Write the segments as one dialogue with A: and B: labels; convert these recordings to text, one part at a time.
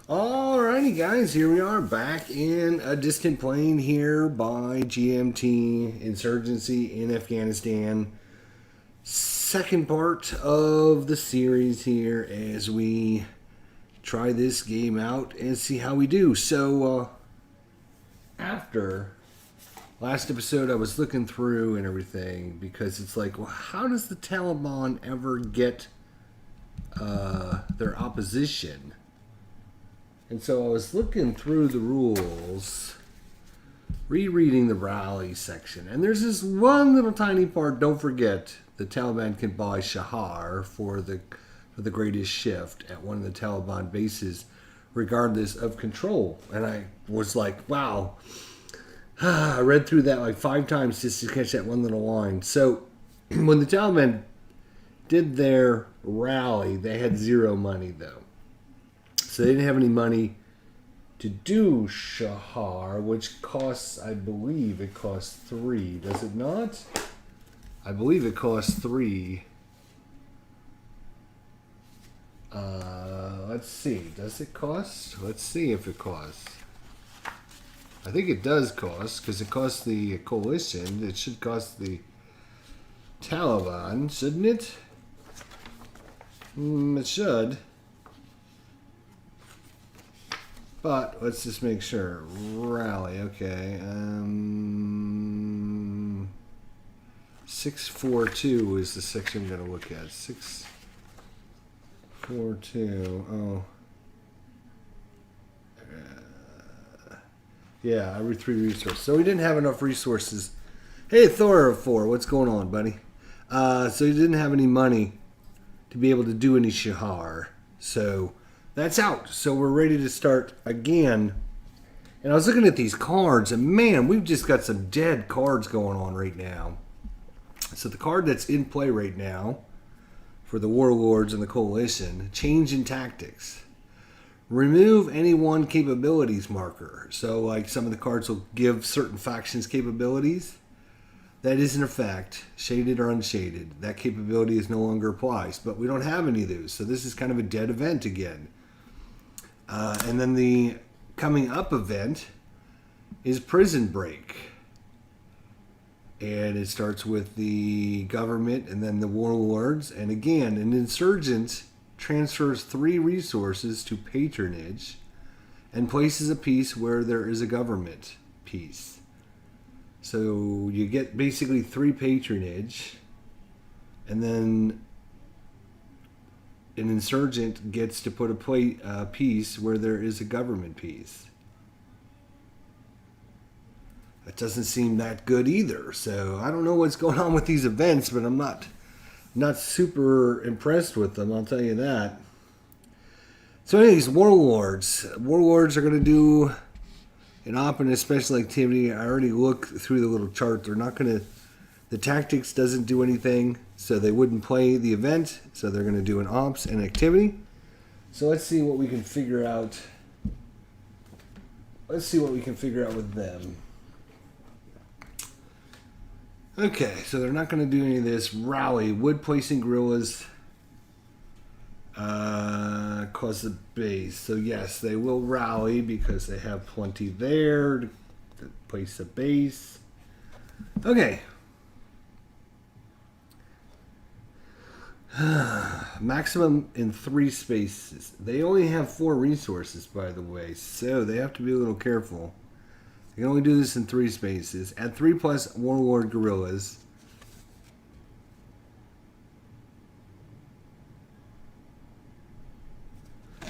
A: Alrighty, guys, here we are back in a distant plane here by GMT Insurgency in Afghanistan. Second part of the series here as we try this game out and see how we do. So, after last episode, I was looking through and everything because it's like, well, how does the Taliban ever get their opposition? And so I was looking through the rules, rereading the rally section, and there's this one little tiny part. Don't forget, the Taliban can buy Shahar for the greatest shift at one of the Taliban bases, regardless of control. And I was like, wow. I read through that like 5 times just to catch that one little line. So when the Taliban did their rally, they had zero money though. So they didn't have any money to do Shahar, which costs, I believe it costs 3. Does it not? I believe it costs 3. Let's see. Does it cost? Let's see if it costs. I think it does cost, because it costs the coalition. It should cost the Taliban, shouldn't it? It should. But let's just make sure. Rally, okay. 642 is the section I'm going to look at. 642. Oh. Yeah, every 3 resources. So we didn't have enough resources. Hey, Thor4, what's going on, buddy? So he didn't have any money to be able to do any Shahar. So that's out. So we're ready to start again. And I was looking at these cards, and man, we've just got some dead cards going on right now. So the card that's in play right now for the Warlords and the Coalition, change in tactics. Remove any one capabilities marker. So like some of the cards will give certain factions capabilities. That is in effect, shaded or unshaded. That capability is no longer applies, but we don't have any of those. So this is kind of a dead event again. And then the coming up event is Prison Break. And it starts with the government and then the warlords. And again, an insurgent transfers 3 resources to patronage and places a piece where there is a government piece. So you get basically 3 patronage, and then an insurgent gets to put a piece where there is a government piece. That doesn't seem that good either. So I don't know what's going on with these events, but I'm not super impressed with them, I'll tell you that. So anyways, Warlords. Warlords are going to do an op and a special activity. I already looked through the little chart. They're not going to... The tactics doesn't do anything, so they wouldn't play the event. So they're going to do an ops and activity. So let's see what we can figure out. Let's see what we can figure out with them. Okay, so they're not going to do any of this. Rally. Wood placing guerrillas cause the base. So yes, they will rally because they have plenty there to place a base. Okay. Maximum in 3 spaces. They only have 4 resources, by the way, so they have to be a little careful. You can only do this in 3 spaces. Add 3 plus Warlord Guerrillas.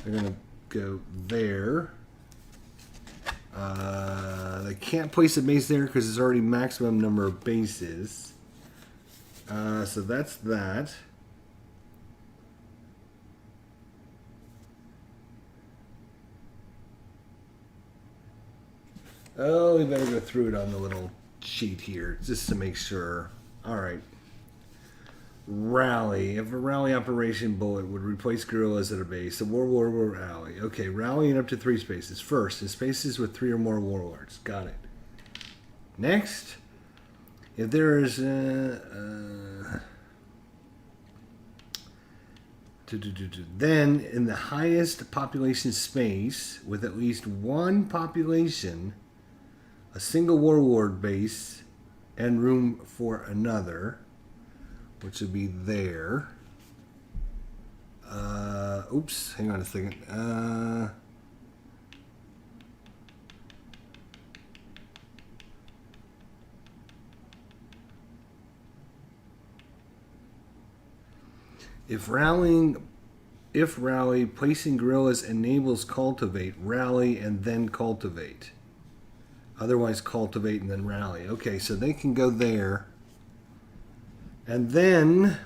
A: They're going to go there. They can't place a base there because there's already maximum number of bases. So that's that. Oh, we better go through it on the little sheet here just to make sure. All right. Rally. If a rally operation bullet would replace guerrillas at a base, the warlord will rally. Okay, rallying up to 3 spaces. First, in spaces with 3 or more warlords. Got it. Next, if there is Then, in the highest population space, with at least one population, a single warlord base, and room for another, which would be there. Oops, hang on a second. If rally, placing guerrillas enables cultivate, rally, and then cultivate. Otherwise, cultivate and then rally. Okay, so they can go there. And then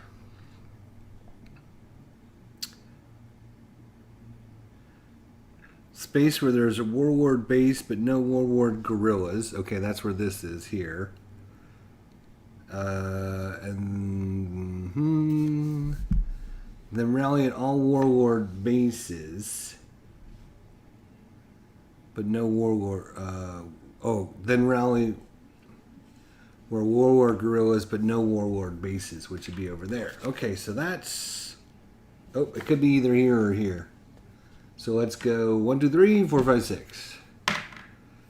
A: space where there's a warlord base but no warlord guerrillas. Okay, that's where this is here. And then rally at all warlord bases, but no warlord. Then rally where warlord guerrillas, but no warlord bases, which would be over there. Okay, so that's. Oh, it could be either here or here. So let's go 1, 2, 3, 4, 5, 6.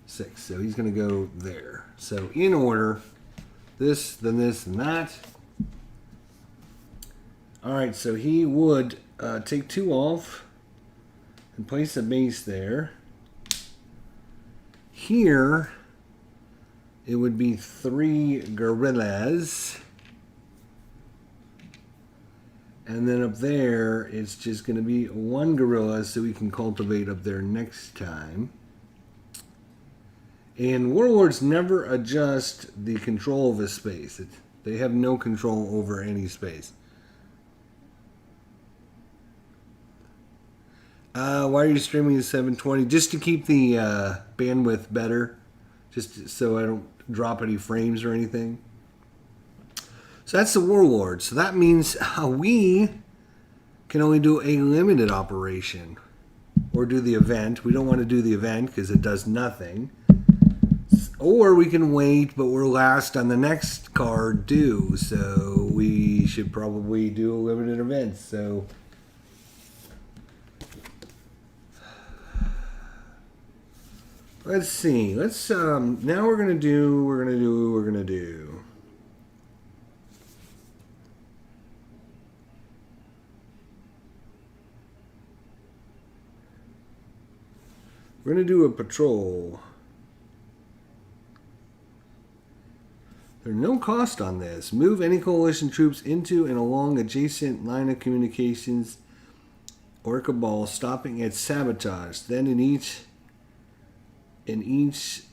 A: 6. So he's going to go there. So in order, this, then this, and that. Alright, so he would take 2 off and place a base there. Here, it would be 3 guerrillas. And then up there, it's just going to be 1 guerrilla so we can cultivate up there next time. And warlords never adjust the control of a space. They have no control over any space. Why are you streaming at 720? Just to keep the bandwidth better. Just so I don't drop any frames or anything. So that's the warlord. So that means we can only do a limited operation. Or do the event. We don't want to do the event because it does nothing. Or we can wait, but we're last on the next card due. So we should probably do a limited event. So let's see. Let's now we're gonna do. We're gonna do a patrol. There's no cost on this. Move any coalition troops into and along adjacent line of communications or cabal, stopping at sabotage. Then in each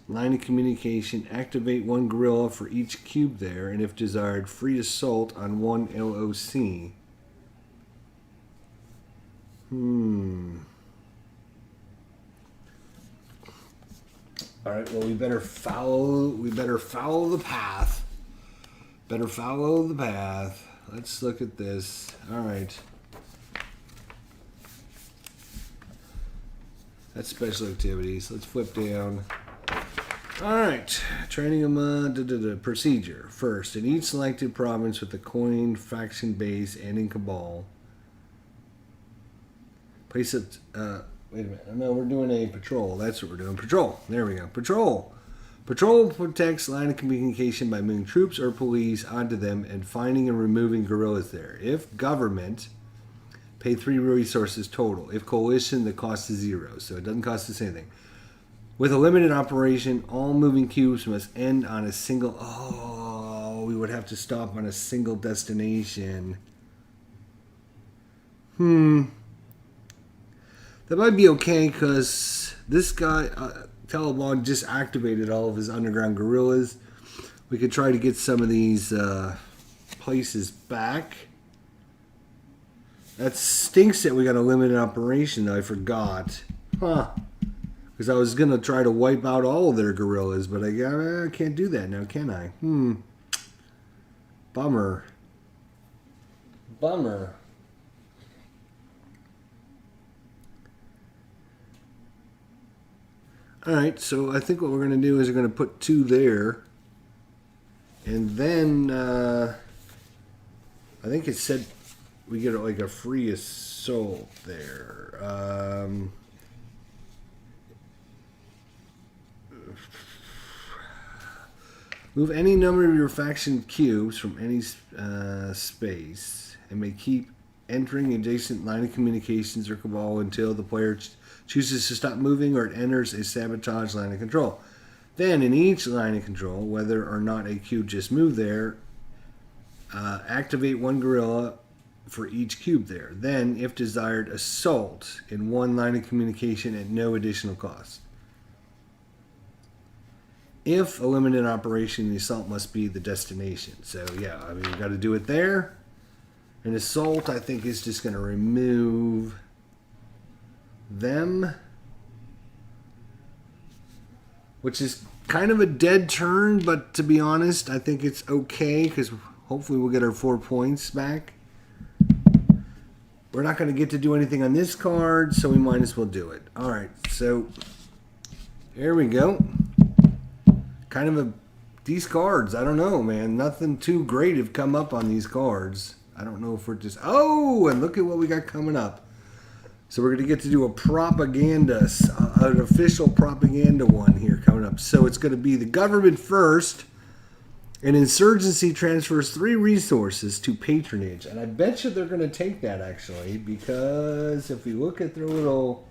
A: line of communication, activate 1 guerrilla for each cube there, and if desired, free assault on 1 LOC. All right. Well, we better follow the path. Let's look at this. All right. That's special activities. Let's flip down. All right. Training them. Procedure. First, in each selected province with the coin faction base and in cabal, place it. Wait a minute. No, we're doing a patrol. That's what we're doing. Patrol. There we go. Patrol. Patrol protects line of communication by moving troops or police onto them and finding and removing guerrillas there. If government, pay 3 resources total. If coalition, the cost is 0. So it doesn't cost us anything. With a limited operation, all moving cubes must end on a single... Oh, we would have to stop on a single destination. That might be okay because this guy, Taliban, just activated all of his underground guerrillas. We could try to get some of these places back. That stinks that we got a limited operation, though. I forgot. Because I was going to try to wipe out all of their guerrillas, but I can't do that now, can I? Bummer. Alright, so I think what we're going to do is we're going to put 2 there. And then, I think it said we get like a free assault there. Move any number of your faction cubes from any space and may keep entering adjacent line of communications or cabal until the player chooses to stop moving or it enters a sabotage line of control. Then, in each line of control, whether or not a cube just moved there, activate one gorilla for each cube there. Then, if desired, assault in one line of communication at no additional cost. If a limited operation, the assault must be the destination. So, yeah, I mean, we got to do it there. An assault, I think, is just going to remove them, which is kind of a dead turn, but to be honest, I think it's okay because hopefully we'll get our 4 points back. We're not going to get to do anything on this card, so we might as well do it. All right, so here we go. Kind of these cards, I don't know, man. Nothing too great have come up on these cards. I don't know if we're just... Oh, and look at what we got coming up. So we're going to get to do a propaganda, an official propaganda one here coming up. So it's going to be the government first. An insurgency transfers 3 resources to patronage. And I bet you they're going to take that, actually, because if we look at their little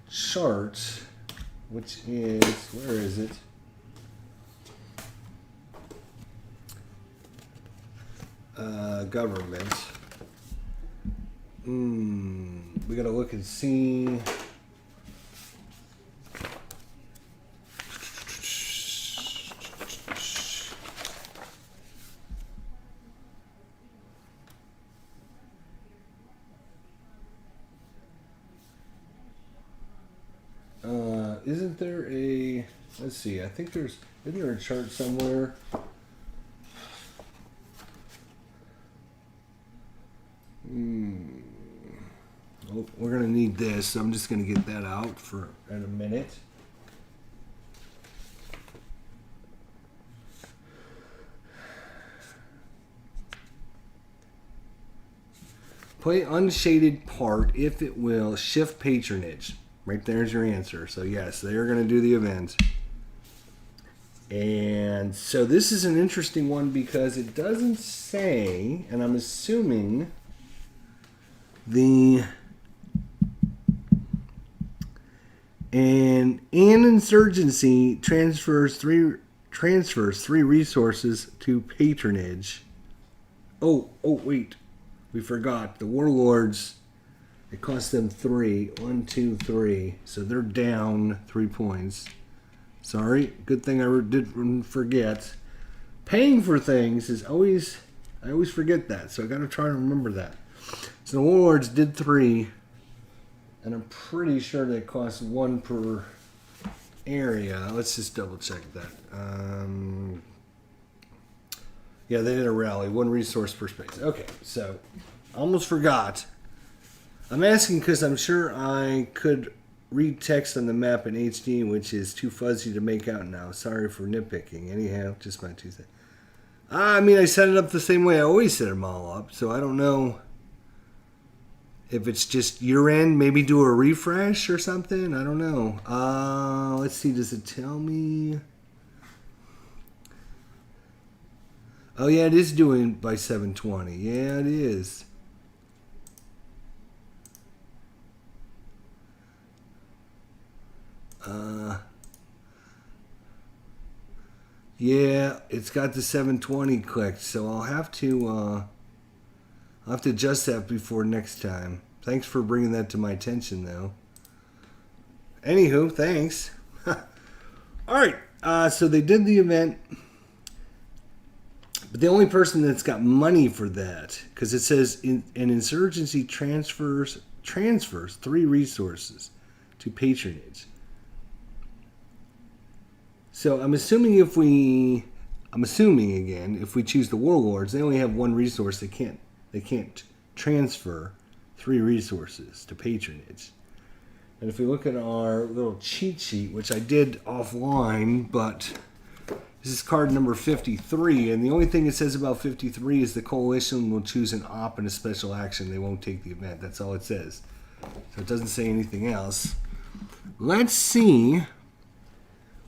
A: chart, which is... Where is it? Government. We gotta look and see. Isn't there a... Let's see. I think isn't there a chart somewhere? Oh, we're going to need this, so I'm just going to get that out in a minute. Play unshaded part if it will shift patronage. Right there's your answer. So yes, they are going to do the event. And so this is an interesting one because it doesn't say, and I'm assuming an insurgency transfers three resources to patronage. Oh wait, we forgot the warlords. It cost them 3. 1, 2, 3. So they're down 3 points. Sorry, good thing I didn't forget. Paying for things is always, I always forget that. So I got to try to remember that. So the warlords did 3. And I'm pretty sure they cost 1 per area. Let's just double check that. Yeah, they did a rally. 1 resource per space. Okay, so almost forgot. I'm asking because I'm sure I could read text on the map in HD, which is too fuzzy to make out now. Sorry for nitpicking. Anyhow, just my 2 cents. I mean, I set it up the same way I always set them all up, so I don't know if it's just your end. Maybe do a refresh or something. I don't know. Let's see. Does it tell me? Oh, yeah, it is doing by 720. Yeah, it is. Yeah, it's got the 720 clicked, so I'll have to adjust that before next time. Thanks for bringing that to my attention, though. Anywho, thanks. All right, so they did the event, but the only person that's got money for that, because it says an insurgency transfers 3 resources to patronage. So I'm assuming if we choose the warlords, they only have 1 resource. They can't transfer 3 resources to patronage. And if we look at our little cheat sheet, which I did offline, but This is card number 53, and the only thing it says about 53 is the coalition will choose an op in a special action. They won't take the event. That's all it says. So it doesn't say anything else. Let's see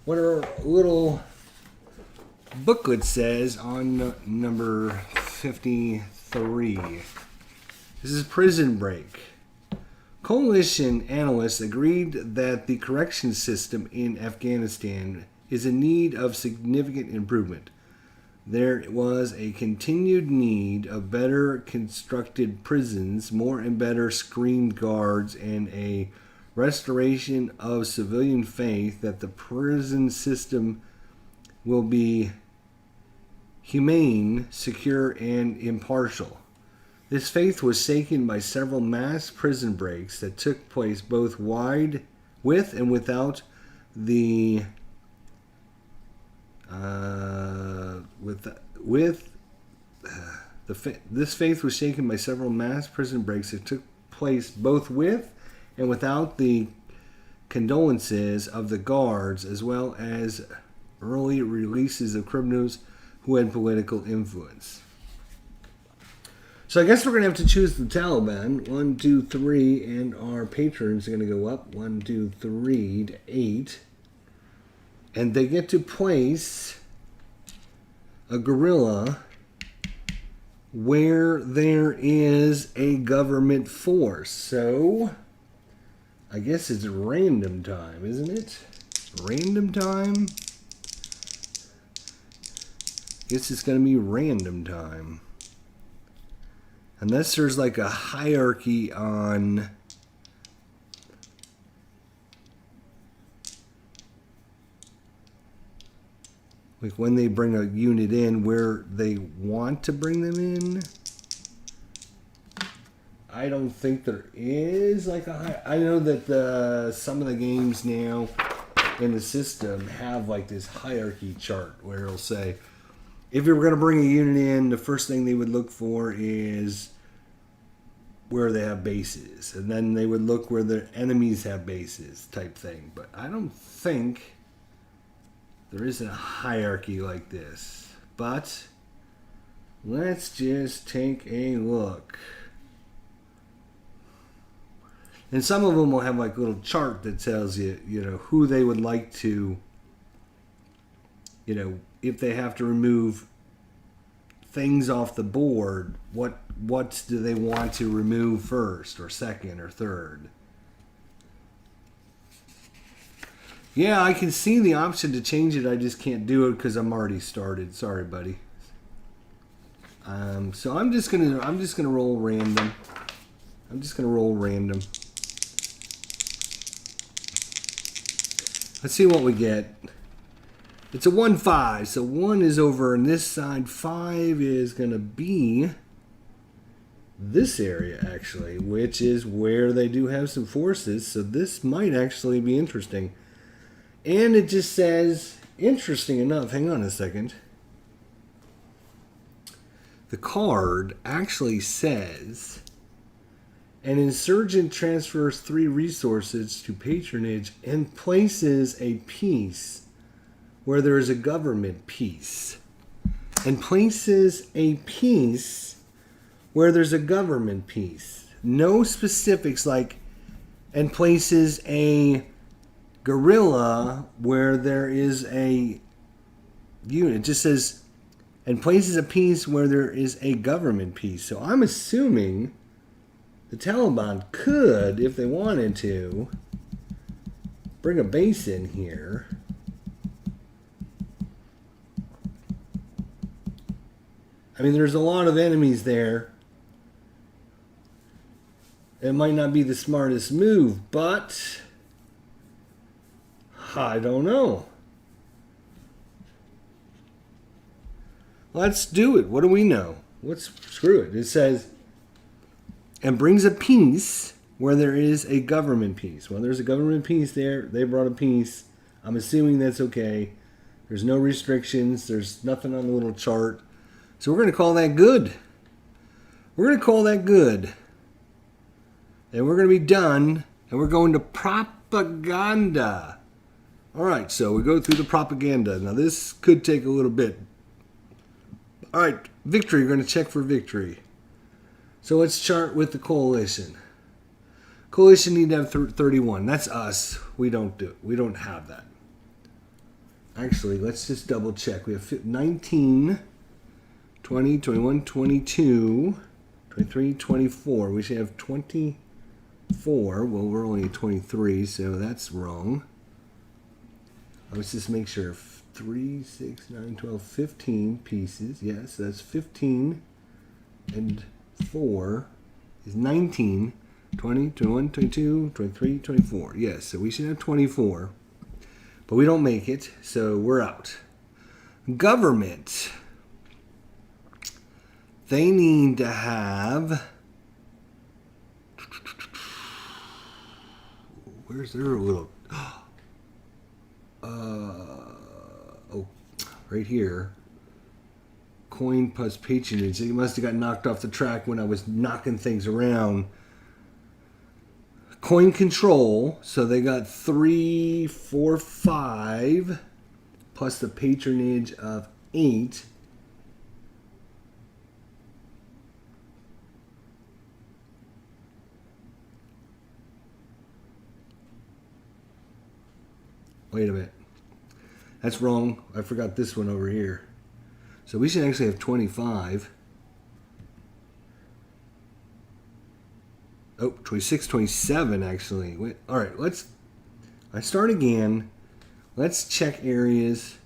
A: what our little booklet says on number 53. This is Prison Break. Coalition analysts agreed that the correction system in Afghanistan is in need of significant improvement. There was a continued need of better constructed prisons, more and better screened guards, and a restoration of civilian faith that the prison system will be humane, secure, and impartial. This faith was shaken by several mass prison breaks that took place both with and without the this faith was shaken by several mass prison breaks that took place both with and without the condolences of the guards, as well as early releases of criminals who had political influence. So I guess we're going to have to choose the Taliban. 1, 2, 3, and our patrons are going to go up 1, 2, 3 to 8. And they get to place a guerrilla where there is a government force. So I guess it's random time, isn't it? Random time? Guess it's going to be random time. Unless there's like a hierarchy on like when they bring a unit in, where they want to bring them in. I don't think there is like a I know that some of the games now in the system have like this hierarchy chart where it'll say, if you were going to bring a unit in, the first thing they would look for is where they have bases. And then they would look where their enemies have bases type thing. But I don't think there isn't a hierarchy like this. But let's just take a look. And some of them will have like a little chart that tells you, who they would like to, if they have to remove things off the board, what do they want to remove first or second or third? Yeah, I can see the option to change it. I just can't do it because I'm already started. Sorry, buddy. So I'm just gonna roll random. Let's see what we get. It's a 1-5, so 1 is over on this side. 5 is going to be this area, actually, which is where they do have some forces. So this might actually be interesting. And it just says, interesting enough, hang on a second. The card actually says, an insurgent transfers 3 resources to patronage and places a piece where there is a government piece. And places a piece where there's a government piece. No specifics like, and places a guerrilla where there is a unit. It just says, and places a piece where there is a government piece. So I'm assuming the Taliban could, if they wanted to, bring a base in here. I mean, there's a lot of enemies there. It might not be the smartest move, but I don't know. Let's do it. What do we know? Screw it. It says, and brings a piece where there is a government piece. Well, there's a government piece there. They brought a piece. I'm assuming that's okay. There's no restrictions. There's nothing on the little chart. So we're going to call that good. We're going to call that good. And we're going to be done. And we're going to propaganda. All right, so we go through the propaganda. Now, this could take a little bit. All right, victory. We're going to check for victory. So let's chart with the coalition. Coalition need to have 31. That's us. We don't have that. Actually, let's just double check. We have 19, 20, 21, 22, 23, 24. We should have 24. Well, we're only at 23, so that's wrong. Let's just make sure. 3, 6, 9, 12, 15 pieces. Yes, that's 15. And 4 is 19. 20, 21, 22, 23, 24. Yes, so we should have 24. But we don't make it, so we're out. Government. They need to have... Where's their little... Oh, right here. Coin plus patronage. It must have got knocked off the track when I was knocking things around. Coin control. So they got 3, 4, 5 plus the patronage of 8. Wait a minute. That's wrong. I forgot this one over here. So we should actually have 25. Oh, 26, 27 actually. Wait, all right, let's start again. Let's check areas.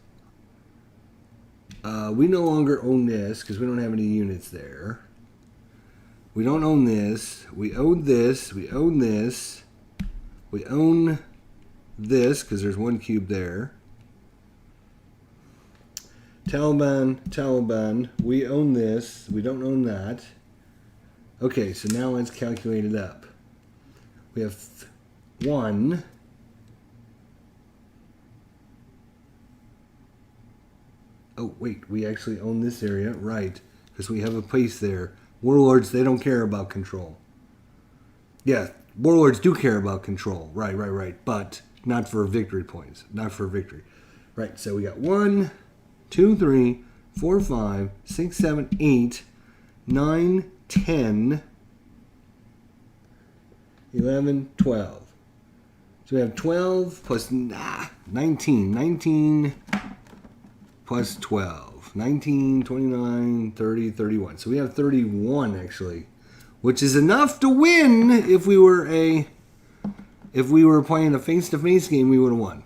A: We no longer own this because we don't have any units there. We don't own this. We own this. We own this. We own this because there's one cube there. Taliban, we own this. We don't own that. Okay, so now let's calculate it up. We have 1. Oh, wait, we actually own this area, right, because we have a place there. Warlords, they don't care about control. Yeah, warlords do care about control. Right, but not for victory points. Not for victory. Right, so we got 1, 2, 3, 4, 5, 6, 7, 8, 9, 10, 11, 12. So we have 12 plus 19. 19 plus 12. 19, 29, 30, 31. So we have 31 actually, which is enough to win. If we were playing a face-to-face game, we would have won.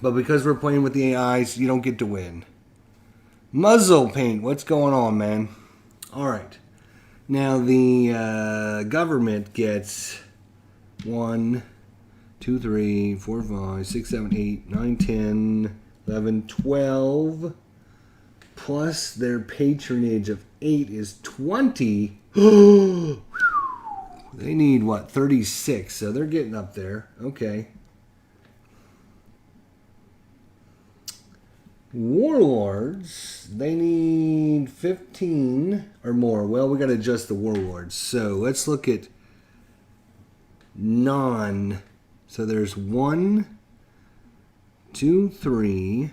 A: But because we're playing with the AIs, you don't get to win. Muzzle paint. What's going on, man? All right. Now the government gets 1, 2, 3, 4, 5, 6, 7, 8, 9, 10, 11, 12. Plus their patronage of 8 is 20. They need, what, 36. So they're getting up there. Okay. Warlords, they need 15 or more. Well, we got to adjust the warlords. So let's look at non. So there's 1, 2, 3,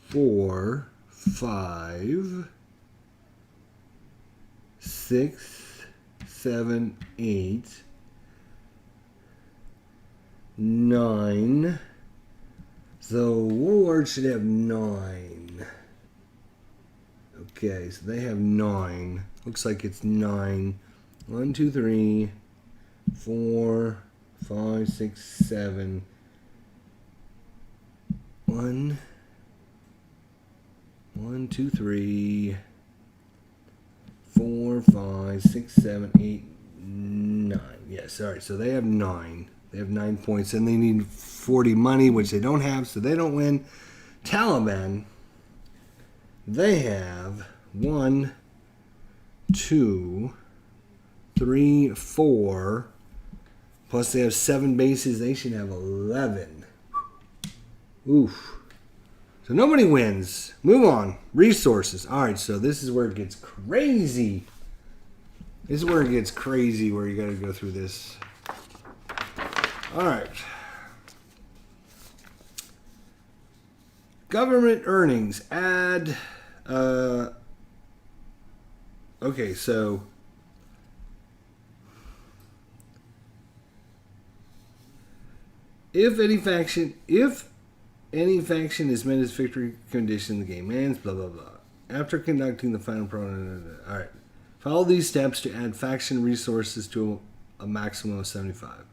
A: 4, 5, 6, 7, 8. 9. So warlords should have 9. Okay, so they have 9. Looks like it's 9. 1, 2, 3, 4, 5, 6, 7. 1, 2, 3, 4, 5, 6, 7, 8, 9. Yes, all right, so they have 9. They have 9 points, and they need 40 money, which they don't have, so they don't win. Taliban, they have 1, 2, 3, 4, plus they have 7 bases. They should have 11. Oof. So nobody wins. Move on. Resources. All right, so this is where it gets crazy. This is where it gets crazy, where you got to go through this. All right. Government earnings. Add. Okay, so. If any faction is met its victory condition, the game ends. Blah blah blah. After conducting the final all right. Follow these steps to add faction resources to a maximum of 75.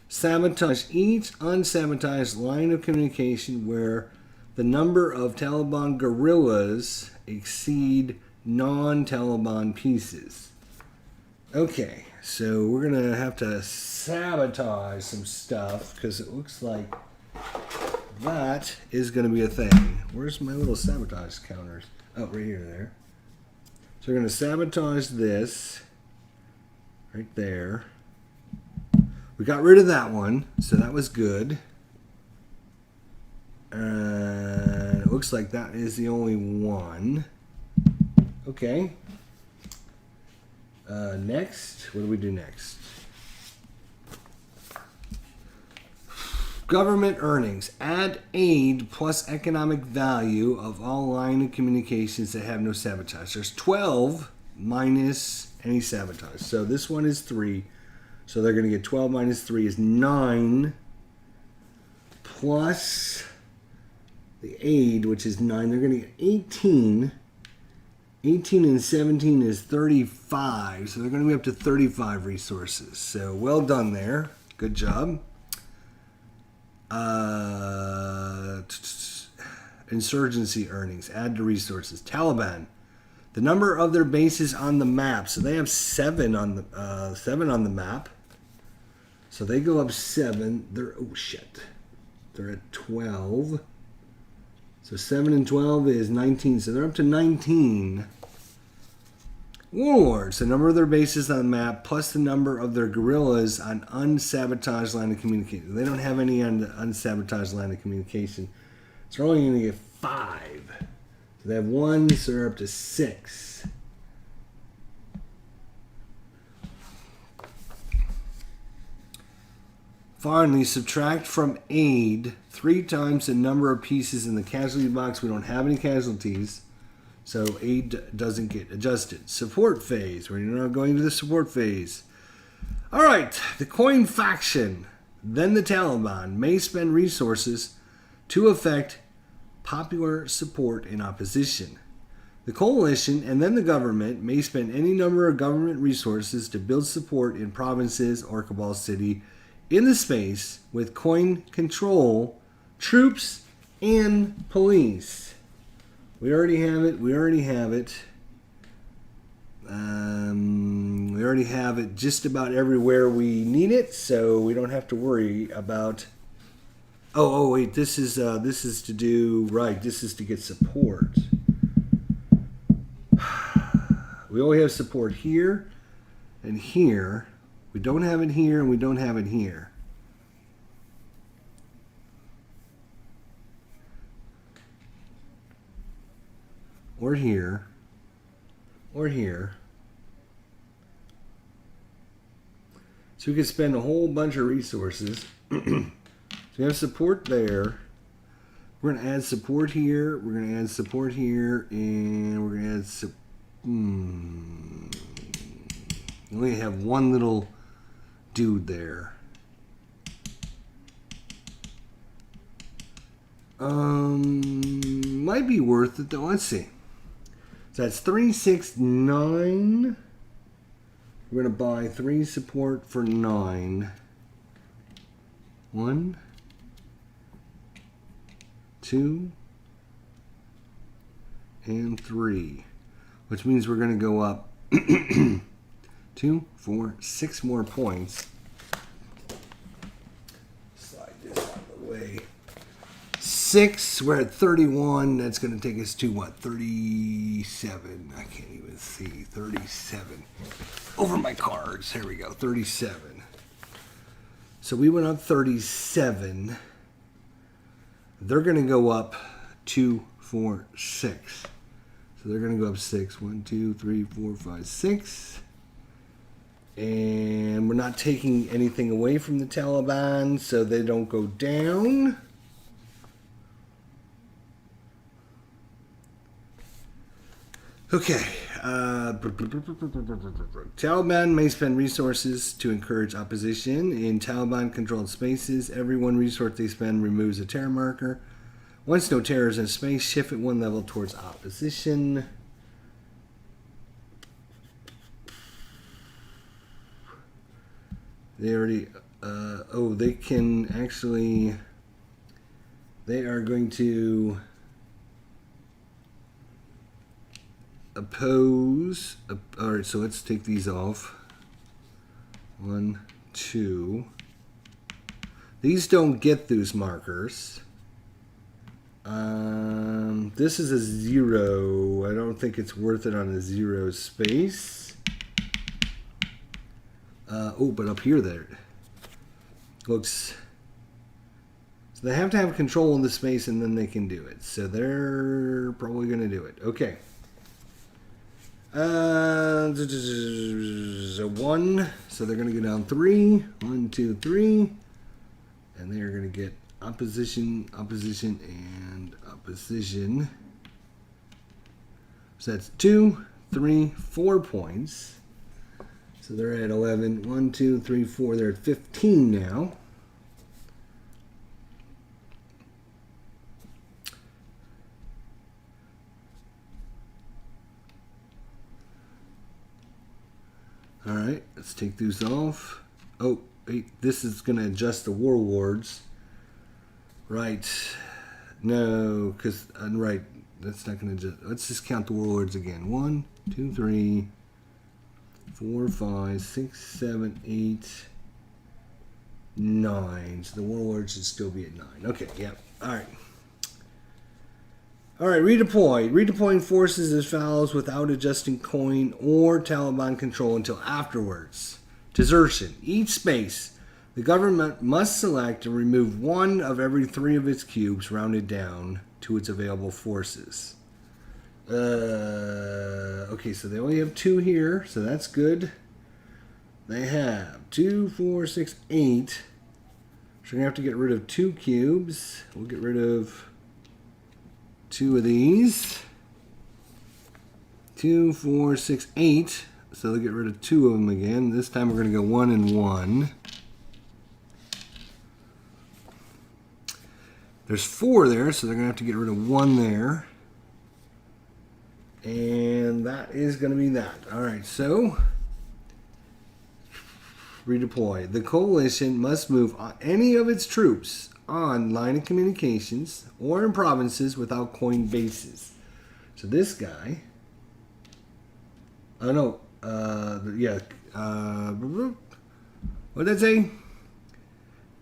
A: Sabotage each unsabotaged line of communication where the number of Taliban guerrillas exceed non-Taliban pieces. Okay, so we're going to have to sabotage some stuff because it looks like that is going to be a thing. Where's my little sabotage counters? Oh, right here, there. So we're going to sabotage this right there. We got rid of that one, so that was good. And it looks like that is the only one. Okay. Next, what do we do next? Government earnings. Add aid plus economic value of all line of communications that have no sabotage. There's 12 minus any sabotage. So this one is 3. So they're going to get 12 minus 3 is 9. Plus the aid, which is 9. They're going to get 18. 18 and 17 is 35. So they're going to be up to 35 resources. So well done there. Good job. Insurgency earnings. Add to resources. Taliban. The number of their bases on the map. So they have 7 on the map. So they go up 7. They're They're at 12. So 7 and 12 is 19. So they're up to 19. Warlords, the number of their bases on the map, plus the number of their guerrillas on unsabotaged line of communication. They don't have any on the unsabotaged line of communication. So they're only going to get 5. So they have 1, so they're up to 6. Finally, subtract from aid 3 times the number of pieces in the casualty box. We don't have any casualties. So aid doesn't get adjusted. Support phase. We're now going to the support phase. All right. The coin faction, then the Taliban, may spend resources to affect popular support in opposition. The coalition and then the government may spend any number of government resources to build support in provinces or Kabul City in the space with coin control, troops, and police. We already have it. We already have it just about everywhere we need it, so we don't have to worry about. Oh wait, this is to do right. This is to get support. We only have support here and here. We don't have it here, and we don't have it here. Or here, or here. So we can spend a whole bunch of resources. So we have support there. We're going to add support here. We're going to add support here, and we're going to add we only have one little dude there. Might be worth it though. Let's see. So that's 3, 6, 9. We're going to buy 3 support for 9. 1, 2, and 3. Which means we're going to go up 2, 4, 6 more points. Slide this out of the way. 6, we're at 31. That's going to take us to what? 37. I can't even see. 37. Over my cards. Here we go. 37. So we went up 37. They're going to go up 2, 4, 6. So they're going to go up 6. 1, 2, 3, 4, 5, 6. And we're not taking anything away from the Taliban so they don't go down. Okay. Taliban may spend resources to encourage opposition in Taliban-controlled spaces. Every one resource they spend removes a terror marker. Once no terror is in space, shift it one level towards opposition. They already... they can actually... They are going to... oppose. Alright, so let's take these off. 1, 2. These don't get those markers. This is a 0. I don't think it's worth it on a 0 space. But up here there looks... So they have to have control of the space and then they can do it. So they're probably going to do it. Okay. So 1. So they're going to go down 3. 1, 2, 3. And they are going to get opposition, opposition, and opposition. So that's 2, 3, 4 points. So they're at 11. 1, 2, 3, 4. They're at 15 now. All right, let's take these off. Oh, wait, this is going to adjust the warlords. Right. No, because, right, that's not going to adjust. Let's just count the warlords again. 1, 2, 3, 4, 5, 6, 7, 8, 9. So the warlords should still be at 9. Okay, yep. All right. All right, redeploy. Redeploying forces as follows without adjusting coin or Taliban control until afterwards. Desertion. Each space, the government must select and remove 1 of every 3 of its cubes rounded down to its available forces. Okay, so they only have 2 here, so that's good. They have 2, 4, 6, 8. So we're going to have to get rid of 2 cubes. We'll get rid of 2 of these. 2, 4, 6, 8. So they'll get rid of 2 of them again. This time we're going to go 1 and 1. There's 4 there, so they're going to have to get rid of 1 there. And that is going to be that. All right, so redeploy. The coalition must move any of its troops on line of communications or in provinces without coin bases. So this guy, what did that say?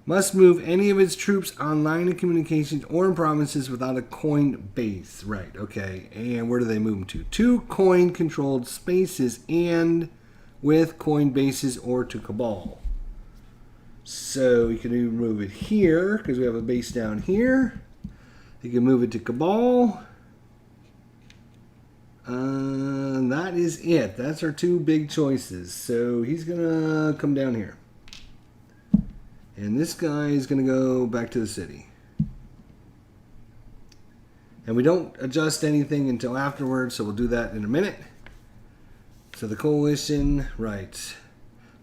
A: Must move any of its troops on line of communications or in provinces without a coin base. Right, okay. And where do they move them to? 2 coin-controlled spaces and with coin bases or to Cabal. So we can even move it here because we have a base down here. You can move it to Cabal. That is it. That's our 2 big choices. So he's going to come down here. And this guy is going to go back to the city. And we don't adjust anything until afterwards, so we'll do that in a minute. So the coalition, right.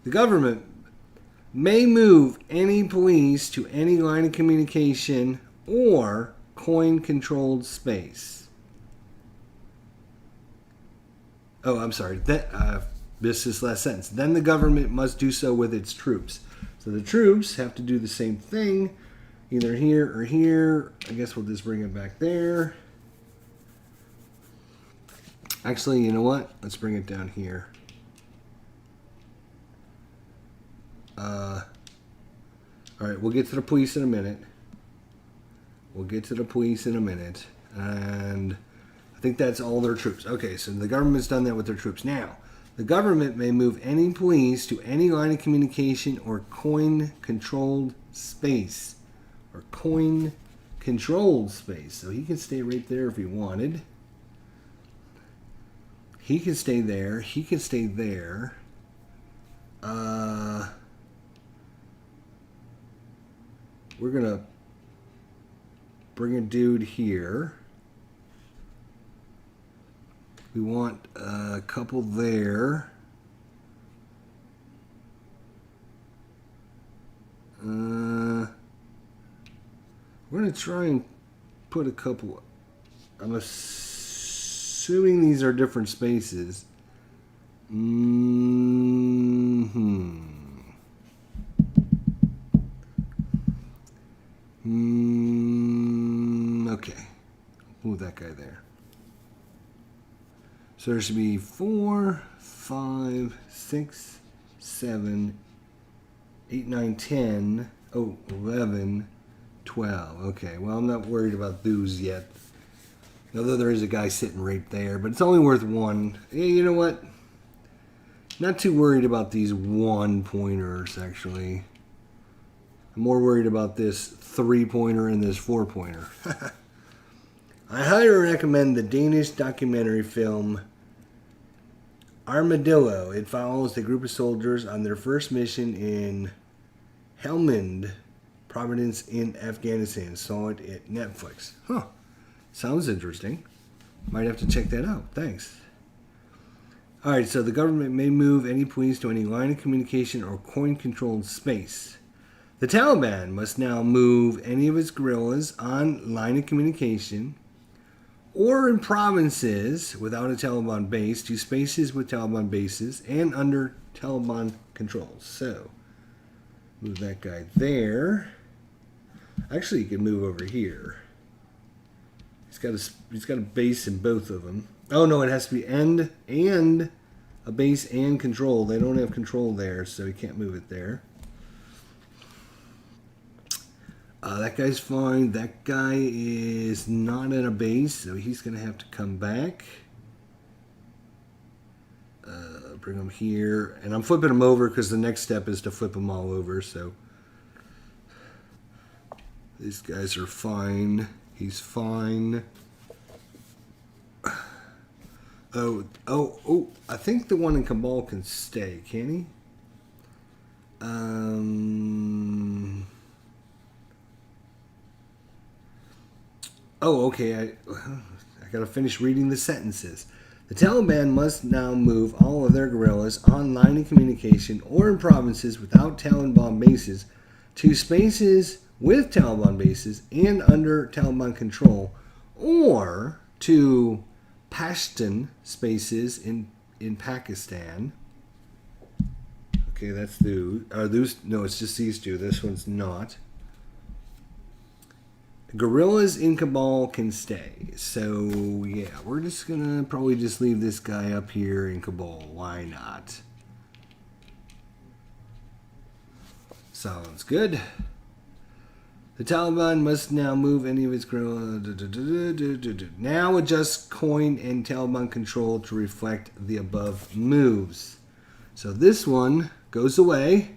A: The government may move any police to any line of communication or coin-controlled space. Oh, I'm sorry. This is last sentence. Then the government must do so with its troops. So the troops have to do the same thing, either here or here. I guess we'll just bring it back there. Actually, you know what? Let's bring it down here. All right, we'll get to the police in a minute. And I think that's all their troops. Okay, so the government's done that with their troops. Now, the government may move any police to any line of communication or coin-controlled space. So he can stay right there if he wanted. He can stay there. He can stay there. We're going to bring a dude here. We want a couple there. We're going to try and put a couple. I'm assuming these are different spaces. Okay. Move that guy there. So there should be 4, 5, 6, 7, 8, 9, 10, 11, 12. Okay, well, I'm not worried about those yet. Although there is a guy sitting right there, but it's only worth 1. Hey, you know what? Not too worried about these 1-pointers, actually. I'm more worried about this 3-pointer and this 4-pointer. I highly recommend the Danish documentary film Armadillo. It follows a group of soldiers on their first mission in Helmand Province in Afghanistan. Saw it at Netflix. Huh. Sounds interesting. Might have to check that out. Thanks. Alright, so the government may move any police to any line of communication or coin-controlled space. The Taliban must now move any of its guerrillas on line of communication or in provinces without a Taliban base to spaces with Taliban bases and under Taliban control. So, move that guy there. Actually, you can move over here. He's got a base in both of them. Oh no, it has to be end and a base and control. They don't have control there, so you can't move it there. That guy's fine. That guy is not in a base, so he's going to have to come back. Bring him here. And I'm flipping him over because the next step is to flip them all over. So these guys are fine. He's fine. Oh, I think the one in Kabul can stay, can he? Oh, okay. I got to finish reading the sentences. The Taliban must now move all of their guerrillas on line of communication or in provinces without Taliban bases to spaces with Taliban bases and under Taliban control, or to Pashtun spaces in Pakistan. Okay, that's those. No, it's just these two. This one's not. Guerrillas in Kabul can stay. So, yeah, we're just going to probably just leave this guy up here in Kabul. Why not? Sounds good. The Taliban must now move any of its guerrillas. Now adjust coin and Taliban control to reflect the above moves. So this one goes away.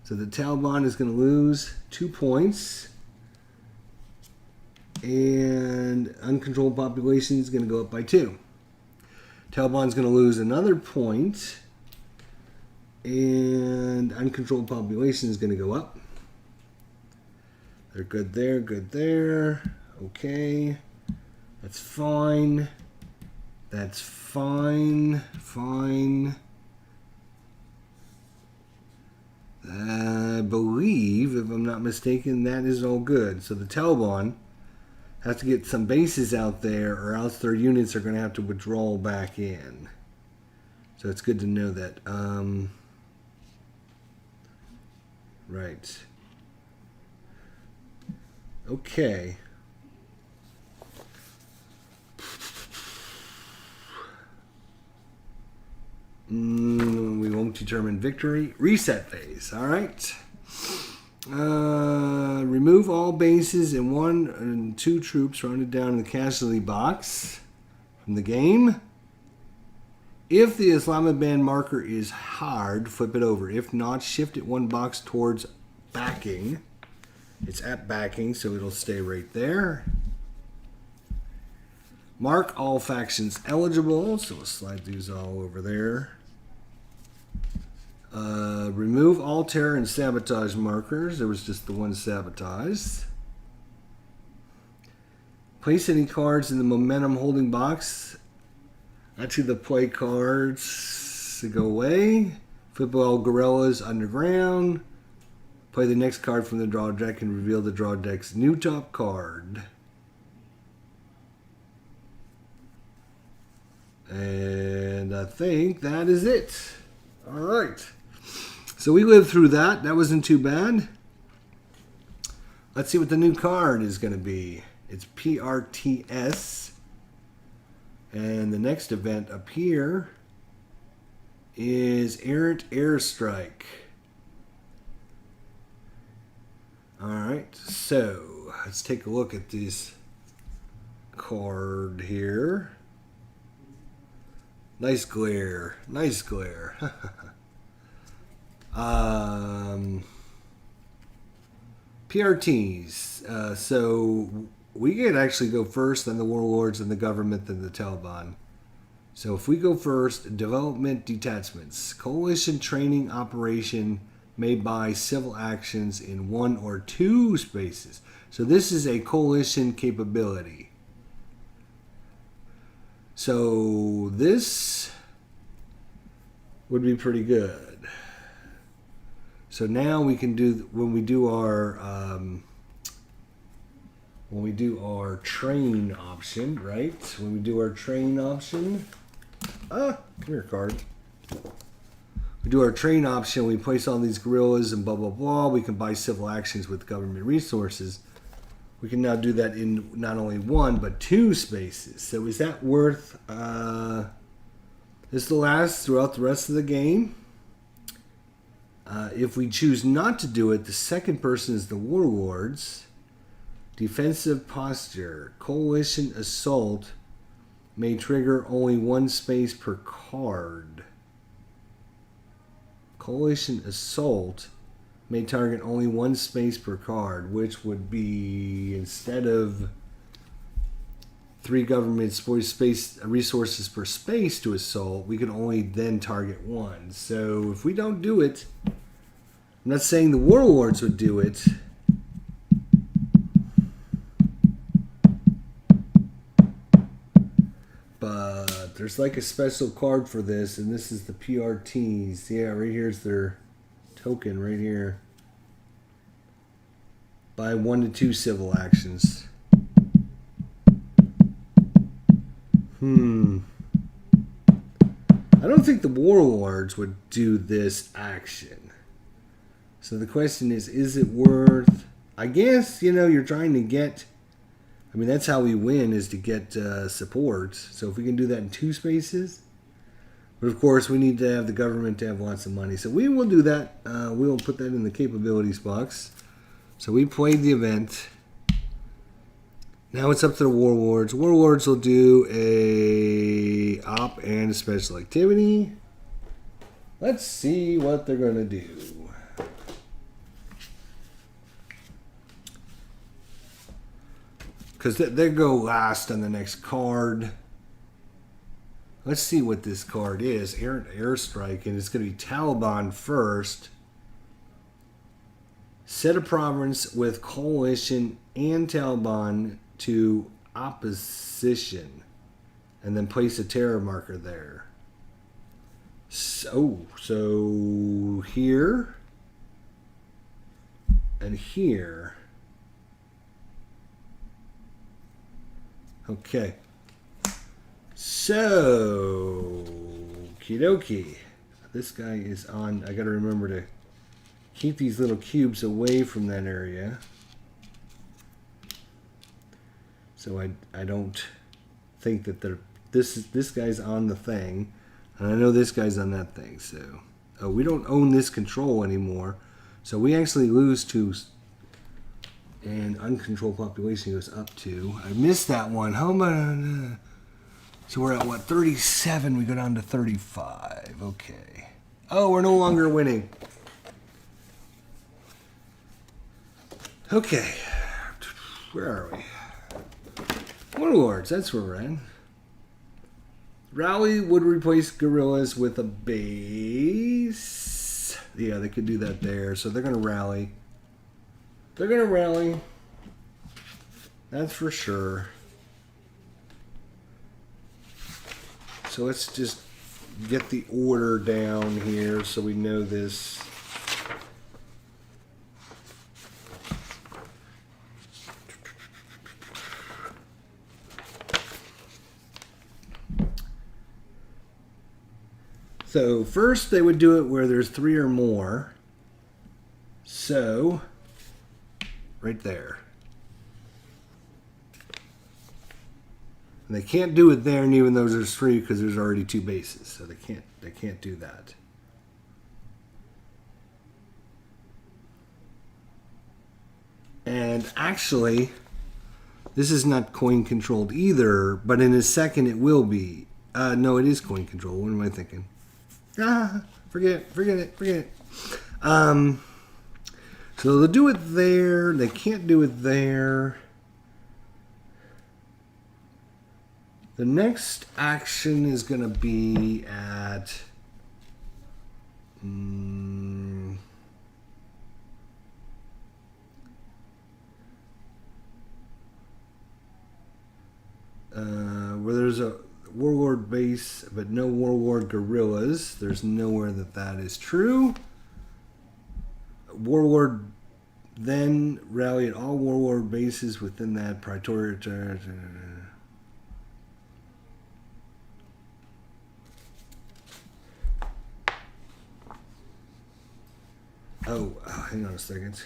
A: So the Taliban is going to lose 2 points. And uncontrolled population is going to go up by 2. Taliban's going to lose another point. And uncontrolled population is going to go up. They're good there, good there. Okay. That's fine. That's fine. Fine. I believe, if I'm not mistaken, that is all good. So the Taliban have to get some bases out there, or else their units are going to have to withdraw back in. So it's good to know that. Right. Okay. We won't determine victory. Reset phase. All right. Remove all bases and 1 and 2 troops rounded down in the casualty box from the game. If the Islamabad marker is hard, flip it over. If not, shift it 1 box towards backing. It's at backing, so it'll stay right there. Mark all factions eligible, so we'll slide these all over there. Remove all terror and sabotage markers. There was just the one sabotage. Place any cards in the momentum holding box. Actually, the play cards to go away. Football Gorillas underground. Play the next card from the draw deck and reveal the draw deck's new top card. And I think that is it. All right. So we lived through that. That wasn't too bad. Let's see what the new card is going to be. It's PRTS. And the next event up here is Errant Airstrike. All right. So let's take a look at this card here. Nice glare. Nice glare. PRTs. So we could actually go first, then the warlords, then the government, then the Taliban. So if we go first, development detachments. Coalition training operation made by civil actions in 1 or 2 spaces. So this is a coalition capability. So this would be pretty good. So now we can do, when we do our train option, right? When we do our train option, come here, card. We do our train option. We place all these guerrillas and blah blah blah. We can buy civil actions with government resources. We can now do that in not only 1 but 2 spaces. So is that worth? This will last throughout the rest of the game. If we choose not to do it, the second person is the warlords. Defensive posture. Coalition assault may trigger only 1 space per card. Coalition assault may target only 1 space per card, which would be, instead of 3 government space resources per space to assault, we can only then target 1. So if we don't do it, I'm not saying the warlords would do it. But there's like a special card for this, and this is the PRTs. Yeah, right here's their token right here. By 1 to 2 civil actions. I don't think the warlords would do this action. So the question is it worth? I guess, you're trying to get, that's how we win, is to get support. So if we can do that in 2 spaces. But of course, we need to have the government to have lots of money. So we will do that. We'll put that in the capabilities box. So we played the event. Now it's up to the warlords. Warlords will do a op and a special activity. Let's see what they're going to do. Because they go last on the next card. Let's see what this card is. Airstrike, and it's going to be Taliban first. Set a province with coalition and Taliban to opposition, and then place a terror marker there. So here and here. Okay. So, okie this guy is on. I got to remember to keep these little cubes away from that area. So I don't think that this guy's on the thing, and I know this guy's on that thing. So we don't own this control anymore. So we actually lose to, and uncontrolled population goes up to. I missed that one. How about? So we're at what, 37? We go down to 35. Okay. Oh, we're no longer winning. Okay. Where are we? Warlords, that's where we're at. Rally would replace guerrillas with a base. base. Yeah, they could do that there. So they're going to rally. They're going to rally. That's for sure. So let's just get the order down here so we know this. So first they would do it where there's 3 or more. So right there. And they can't do it there, and even though there's 3 because there's already 2 bases, so they can't do that. And actually, this is not coin controlled either, but in a second it will be. No, it is coin controlled. What am I thinking? Forget it. So they'll do it there. They can't do it there. The next action is going to be at... where there's a warlord base, but no warlord guerrillas. There's nowhere that is true. Warlord then rally at all warlord bases within that praetorian. Oh, hang on a second.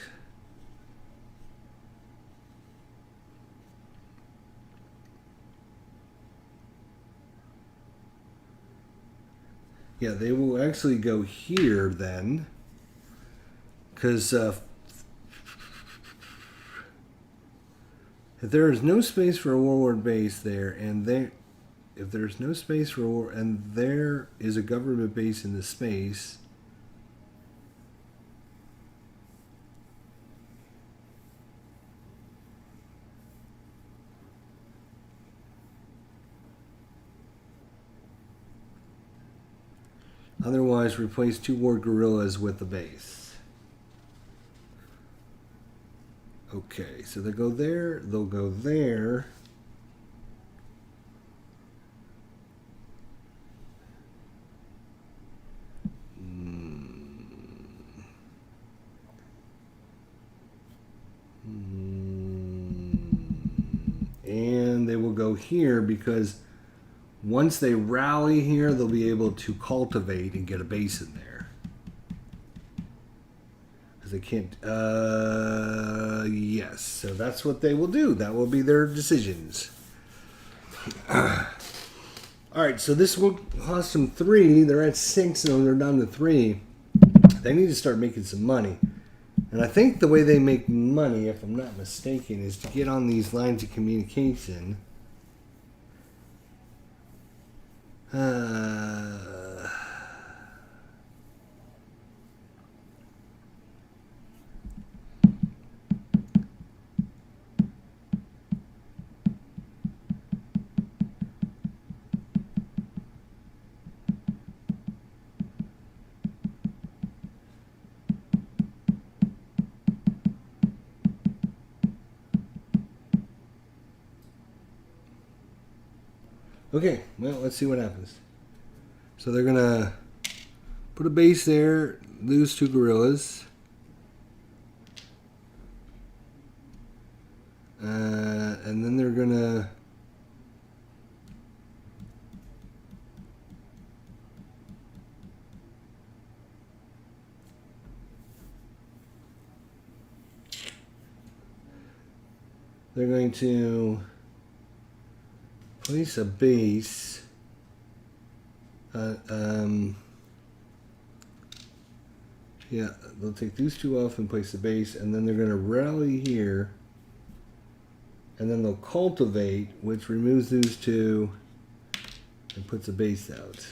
A: Yeah, they will actually go here then. Because if there is no space for a warlord base there, and if there's no space for a war, and there is a government base in the space, otherwise replace 2 war guerrillas with the base. Okay, so they go there, they'll go there. And they will go here because once they rally here, they'll be able to cultivate and get a base in there. Because they can't... yes, so that's what they will do. That will be their decisions. Alright, so this will cost them 3. They're at 6, and they're down to 3. They need to start making some money. And I think the way they make money, if I'm not mistaken, is to get on these lines of communication. Okay, well, let's see what happens. So they're going to put a base there, lose 2 guerrillas. And then they're going to... They're going to place a base. Yeah, they'll take these 2 off and place a base, and then they're going to rally here, and then they'll cultivate, which removes these 2 and puts a base out.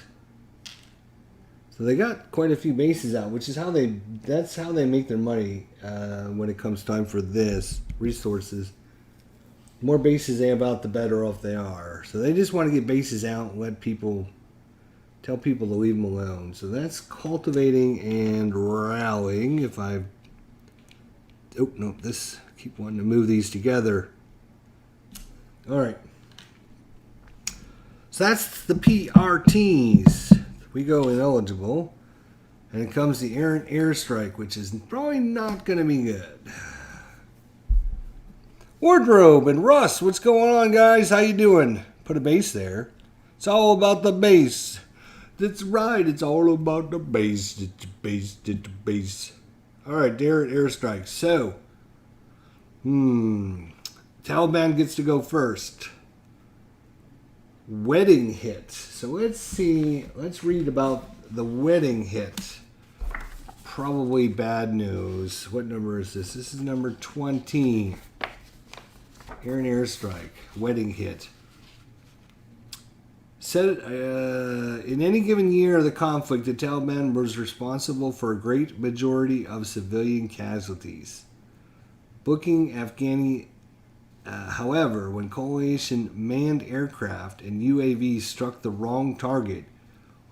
A: So they got quite a few bases out, which is how that's how they make their money when it comes time for this resources. The more bases they have out, the better off they are. So they just want to get bases out and let people Tell people to leave them alone. So that's cultivating and rallying. If I... Oh, no, this... Keep wanting to move these together. All right. So that's the PRTs. We go ineligible. And it comes the errant airstrike, which is probably not going to be good. Wardrobe and Russ, what's going on, guys? How you doing? Put a base there. It's all about the base. That's right. It's all about the base. It's the base. It's the base. All right, errant airstrike. So... Taliban gets to go first. Wedding hit. So let's see. Let's read about the wedding hit. Probably bad news. What number is this? This is number 20. Errant airstrike. Wedding hit. Said in any given year of the conflict, the Taliban was responsible for a great majority of civilian casualties. Booking Afghani, however, when coalition manned aircraft and UAVs struck the wrong target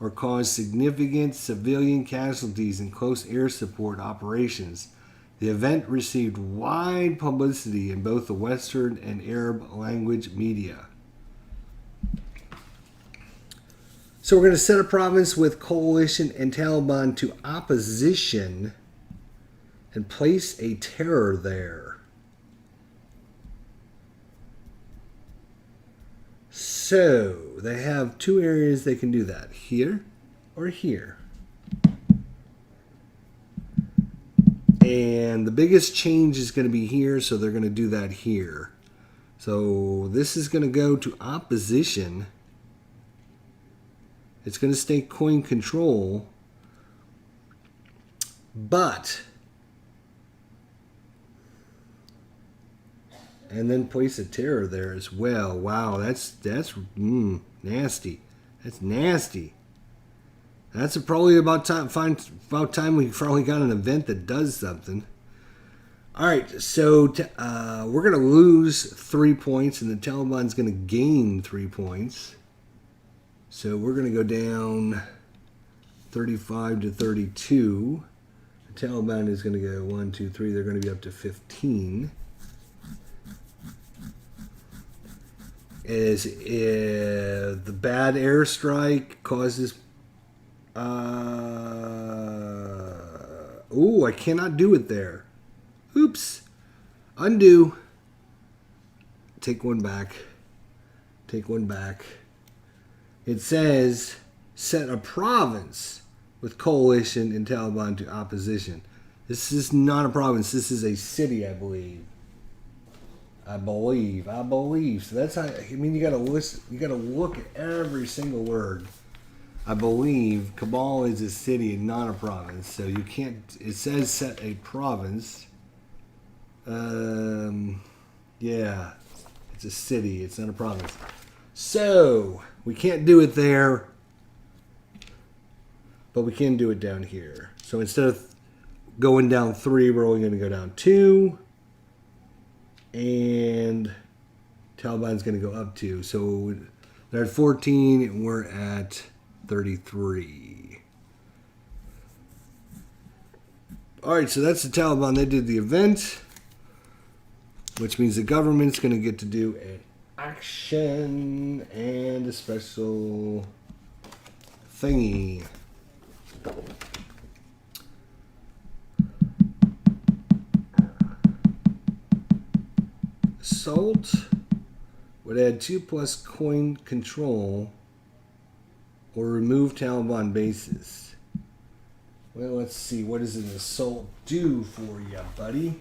A: or caused significant civilian casualties in close air support operations, the event received wide publicity in both the Western and Arab language media. So we're going to set a province with coalition and Taliban to opposition and place a terror there. So they have two areas they can do that, here or here. And the biggest change is going to be here, so they're going to do that here. So this is going to go to opposition. It's going to stay coin control, but... And then place a terror there as well. Wow, that's nasty. That's nasty. That's probably about time we finally got an event that does something. All right, so we're going to lose 3 points, and the Taliban's going to gain 3 points. So we're going to go down 35 to 32. The Taliban is going to go 1, 2, 3. They're going to be up to 15. Is the bad airstrike causes... I cannot do it there. Oops. Undo. Take one back. Take one back. It says, set a province with coalition and Taliban to opposition. This is not a province. This is a city, I believe. I believe. So that's how. I mean, you got to listen. You got to look at every single word. I believe Kabul is a city and not a province. So you can't. It says set a province. Yeah, it's a city. It's not a province. So we can't do it there, but we can do it down here. So instead of going down 3, we're only going to go down 2. And Taliban's going to go up 2. So they're at 14 and we're at 33. All right, so that's the Taliban. They did the event, which means the government's going to get to do an action and a special thingy. Assault would add 2+ coin control or remove Taliban bases. Well, let's see. What does an assault do for you, buddy?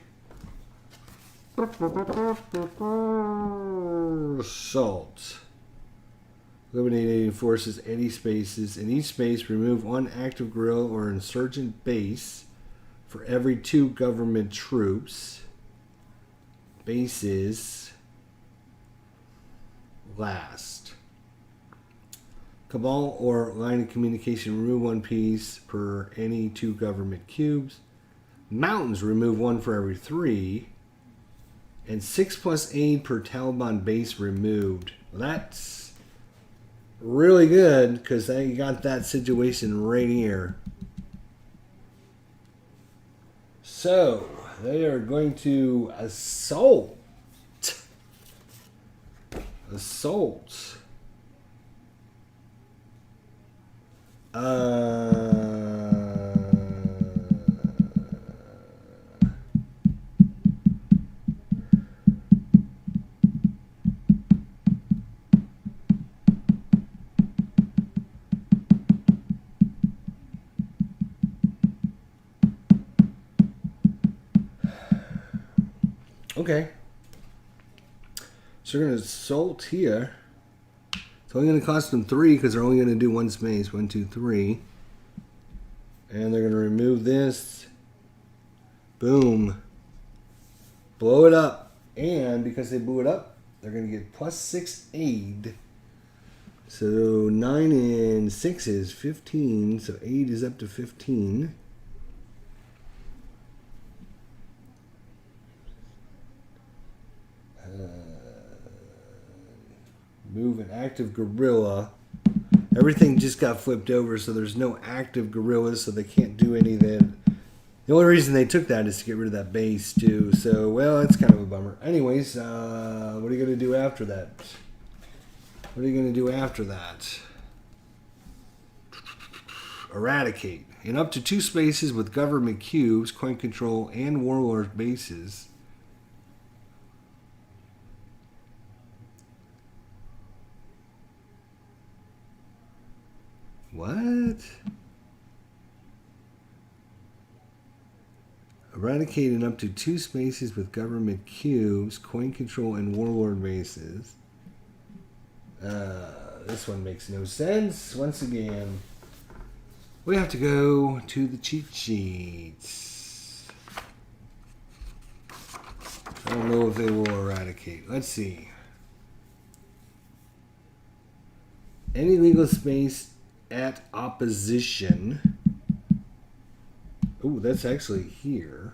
A: Assault. Eliminate alien forces, any spaces. In each space, remove 1 active guerrilla or insurgent base for every 2 government troops. Bases last. Cabal or line of communication, remove 1 piece per any 2 government cubes. Mountains, remove 1 for every 3. And 6+ aid per Taliban base removed. Well, really good because they got that situation right here. So they are going to assault. Assault. Okay. So we're going to assault here. It's only going to cost them 3 because they're only going to do 1 space. 1, 2, 3. And they're going to remove this. Boom. Blow it up. And because they blew it up, they're going to get +6 aid. So 9 and 6 is 15. So 8 is up to 15. Move an active gorilla. Everything just got flipped over, so there's no active gorillas, so they can't do any of that. The only reason they took that is to get rid of that base, too. So, well, that's kind of a bummer. Anyways, what are you going to do after that? What are you going to do after that? Eradicate. In up to 2 spaces with government cubes, coin control, and warlord bases. What? Eradicate in up to 2 spaces with government cubes, coin control, and warlord bases. This one makes no sense. Once again, we have to go to the cheat sheets. I don't know if they will eradicate. Let's see. Any legal space at opposition. Oh, that's actually here.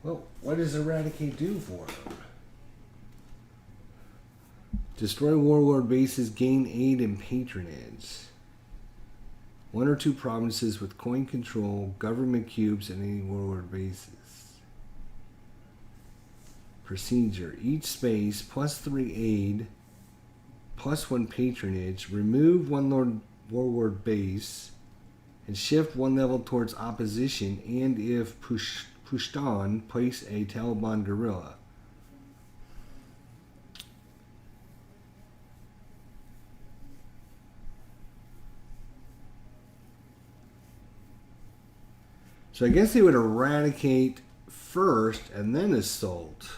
A: Well, what does eradicate do for them? Destroy warlord bases, gain aid and patronage. 1 or 2 provinces with coin control, government cubes, and any warlord bases. Procedure. Each space, +3 aid, +1 patronage. Remove 1 warlord base, and shift 1 level towards opposition, and if pushed on, place a Taliban guerrilla. So I guess they would eradicate first and then assault.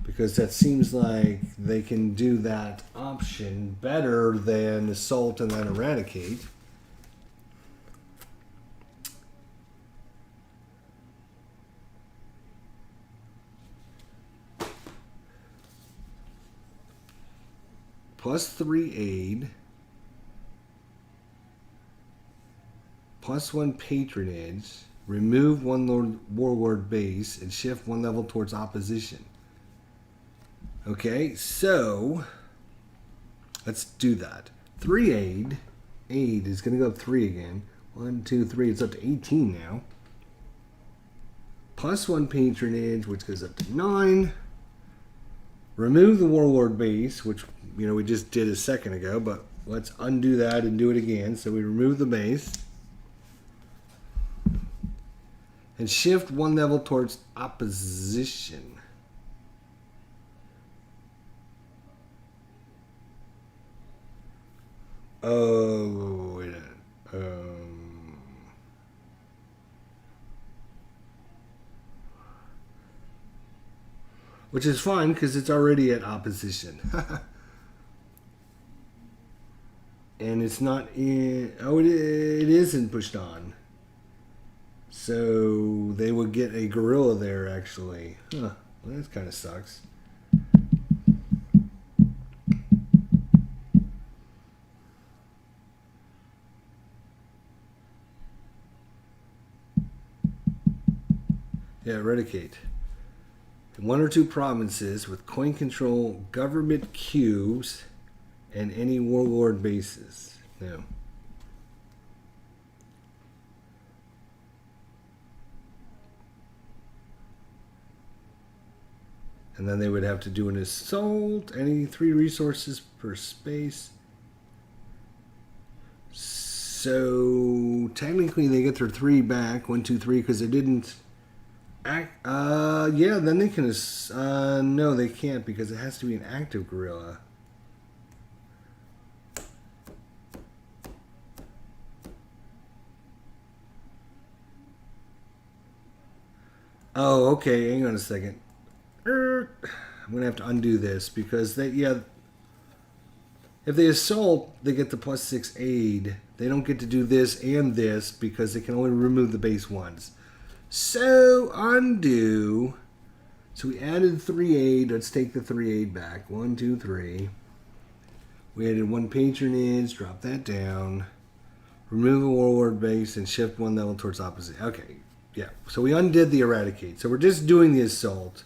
A: Because that seems like they can do that option better than assault and then eradicate. +3 aid. +1 patronage. Remove 1 warlord base and shift 1 level towards opposition. Okay, so let's do that. 3 aid. Aid is going to go up 3 again. 1, 2, 3. It's up to 18 now. +1 patronage, which goes up to 9. Remove the warlord base, which we just did a second ago, but let's undo that and do it again. So we remove the base. And shift 1 level towards opposition. Oh, wait a minute. Which is fine because it's already at opposition. And it's not in... Oh, it isn't pushed on. So they would get a guerrilla there, actually. Huh. Well, that kind of sucks. Yeah, eradicate. In 1 or 2 provinces with coin control, government cubes, and any warlord bases. No. And then they would have to do an assault. Any 3 resources per space. So technically they get their 3 back. 1, 2, 3, because they didn't act. Yeah, then they can. No, they can't because it has to be an active guerrilla. Oh, okay. Hang on a second. I'm gonna have to undo this because they, yeah, if they assault, they get the +6 aid. They don't get to do this and this because they can only remove the base ones. So undo. So we added 3 aid. Let's take the 3 aid back. 1, 2, 3. We added 1 patronage. Drop that down. Remove a warlord base and shift 1 level towards opposite. Okay, yeah. So we undid the eradicate. So we're just doing the assault.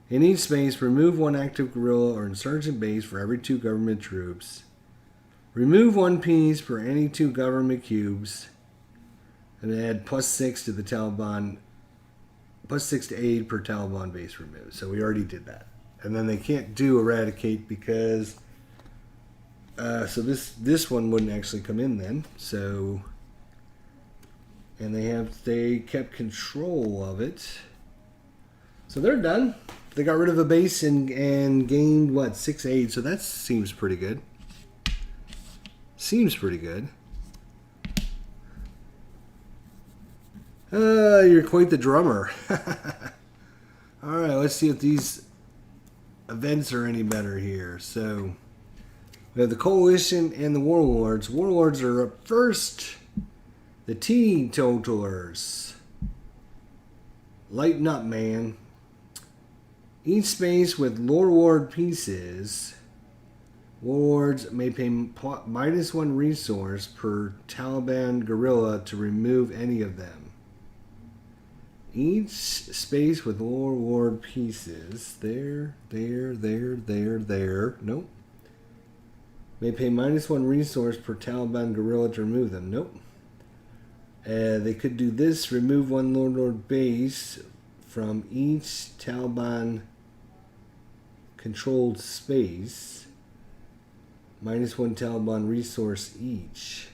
A: In each space, remove 1 active guerrilla or insurgent base for every 2 government troops. Remove 1 piece for any 2 government cubes. And add +6 to the Taliban. +6 to aid per Taliban base removed. So we already did that. And then they can't do eradicate because... so this one wouldn't actually come in then. So... And they kept control of it. So they're done. They got rid of a base and gained, what, 6 aid. So that seems pretty good. Seems pretty good. You're quite the drummer. Alright, let's see if these events are any better here. So, we have the Coalition and the Warlords. Warlords are up first. The Teetotalers. Lighten up, man. Each space with Warlord pieces. Warlords may pay -1 resource per Taliban guerrilla to remove any of them. Each space with Warlord pieces. There. Nope. May pay -1 resource per Taliban guerrilla to remove them. Nope. They could do this. Remove 1 Warlord base from each Taliban controlled space. -1 Taliban resource each.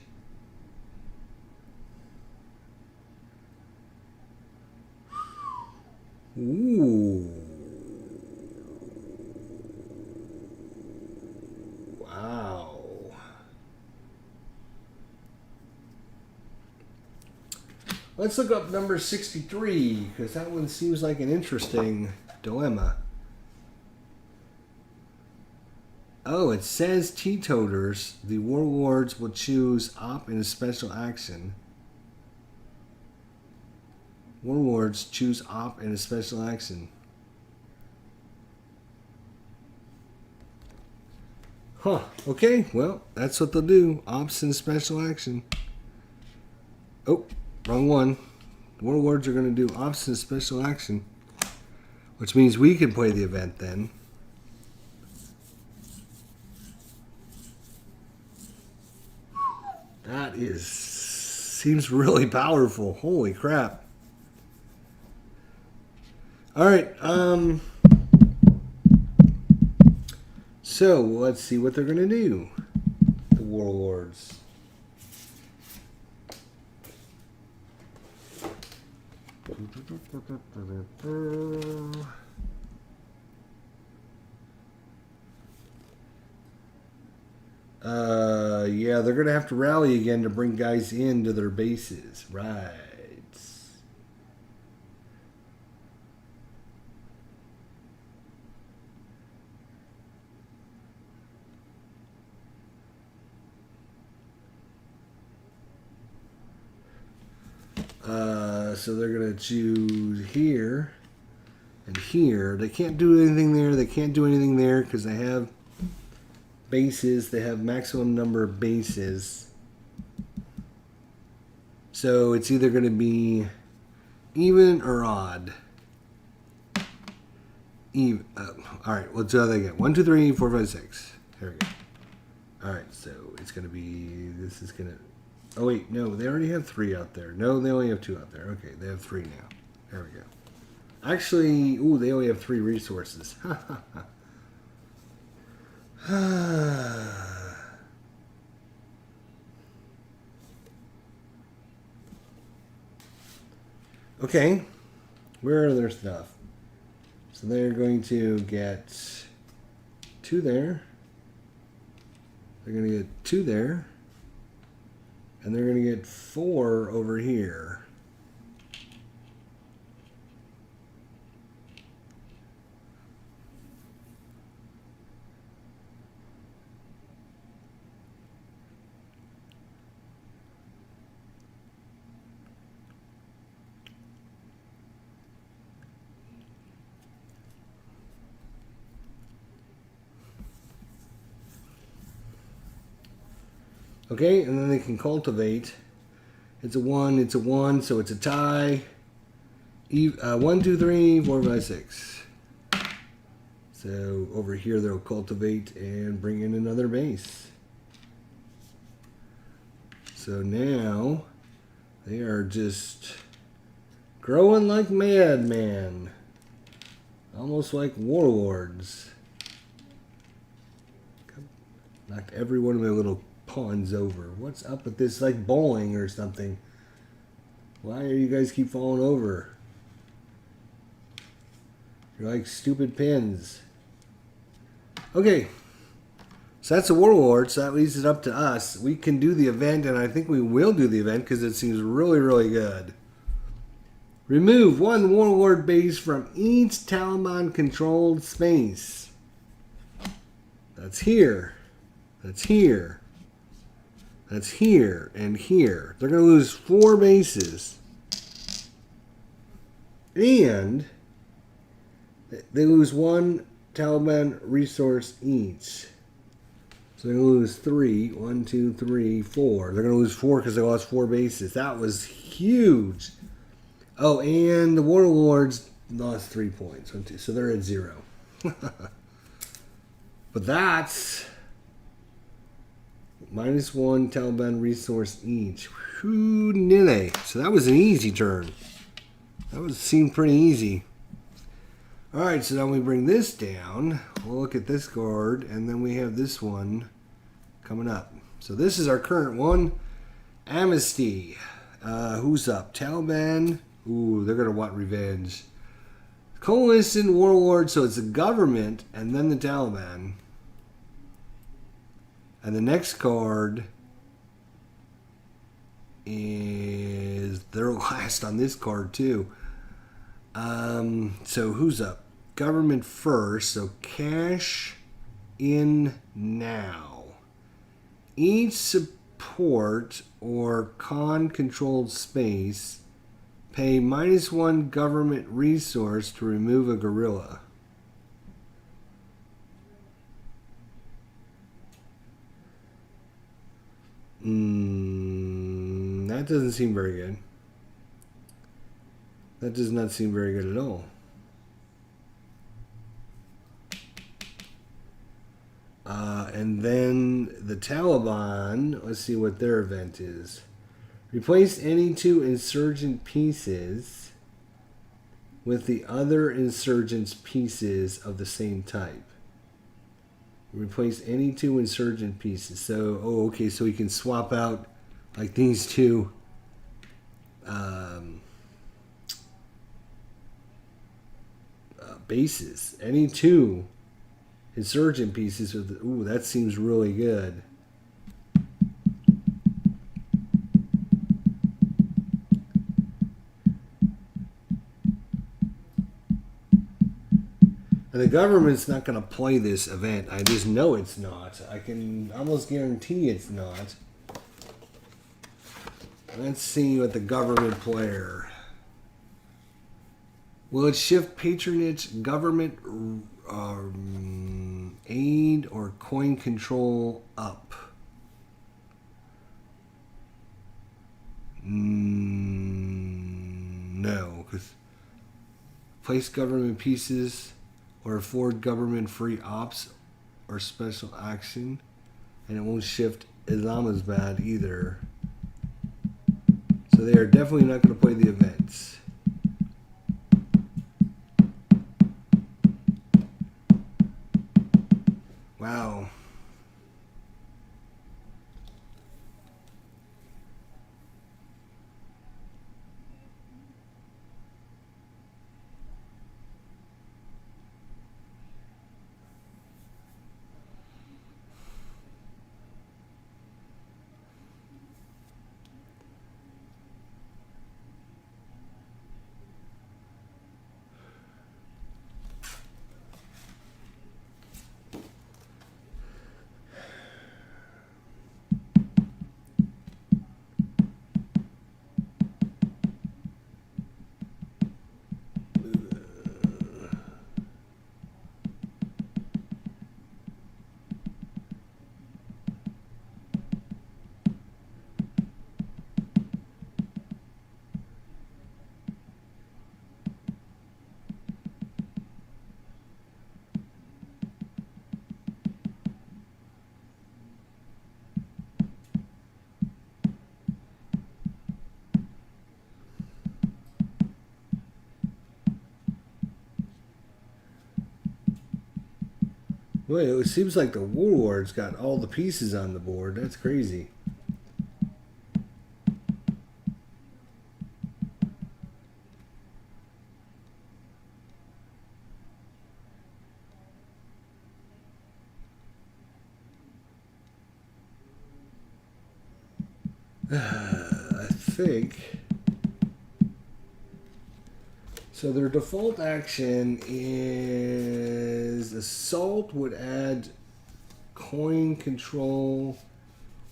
A: Ooh. Wow. Let's look up number 63, because that one seems like an interesting dilemma. Oh, it says teetotalers. The warlords will choose op in a special action. Warlords choose op in a special action. Huh. Okay, well, that's what they'll do. Ops in special action. Oh, wrong one. Warlords are going to do ops in special action. Which means we can play the event then. That seems really powerful. Holy crap. Alright, so let's see what they're going to do. The warlords. Yeah, they're going to have to rally again to bring guys into their bases. Right. So they're going to choose here and here. They can't do anything there. They can't do anything there because they have bases. They have maximum number of bases. So it's either going to be Even or odd? Even. All right, let's do that again. 1, 2, 3, 4, 5, 6. There we go. All right, so it's going to be, this is going to, oh wait, no, they already have 3 out there. No, they only have 2 out there. Okay, they have 3 now. There we go. Actually, ooh, they only have 3 resources. Okay, where are their stuff? So they're going to get 2 there. They're going to get 2 there. And they're going to get 4 over here. Okay, and then they can cultivate. It's a 1, it's a 1, so it's a tie. 1, 2, 3, 4, 5, 6. So over here they'll cultivate and bring in another base. So now they are just growing like madmen. Almost like warlords. Knocked every one of my little pawns over. What's up with this? Like bowling or something. Why are you guys keep falling over? You're like stupid pins. Okay. So that's a warlord, so that leaves it up to us. We can do the event, and I think we will do the event because it seems really, really good. Remove 1 warlord base from each Taliban-controlled space. That's here. That's here. That's here and here. They're going to lose 4 bases. And they lose 1 Taliban resource each. So they're going to lose 3. 1, 2, 3, 4. They're going to lose 4 because they lost 4 bases. That was huge. Oh, and the warlords lost 3 points. 1, 2, so they're at 0. But that's -1 Taliban resource each. Whew, nilly. So that was an easy turn. That seemed pretty easy. Alright, so now we bring this down. We'll look at this guard, and then we have this one coming up. So this is our current one. Amnesty. Who's up? Taliban. Ooh, they're going to want revenge. Coalition warlord, so it's the government, and then the Taliban. And the next card is their last on this card too. So who's up? Government first. So cash in now. Each support or con-controlled space pay -1 government resource to remove a guerrilla. That doesn't seem very good. That does not seem very good at all. And then the Taliban, let's see what their event is. Replace any 2 insurgent pieces with the other insurgents' pieces of the same type. Replace any 2 insurgent pieces. So, oh, okay, so we can swap out like these 2 bases. Any 2 insurgent pieces with, ooh, that seems really good. And the government's not going to play this event. I just know it's not. I can almost guarantee it's not. Let's see what the government player. Will it shift patronage, government aid, or coin control up? No, because place government pieces or afford government free ops or special action, and it won't shift Islamabad either. So they are definitely not going to play the events. Wow. Wait, it seems like the warlord's got all the pieces on the board. That's crazy. I think. So their default action is assault would add coin control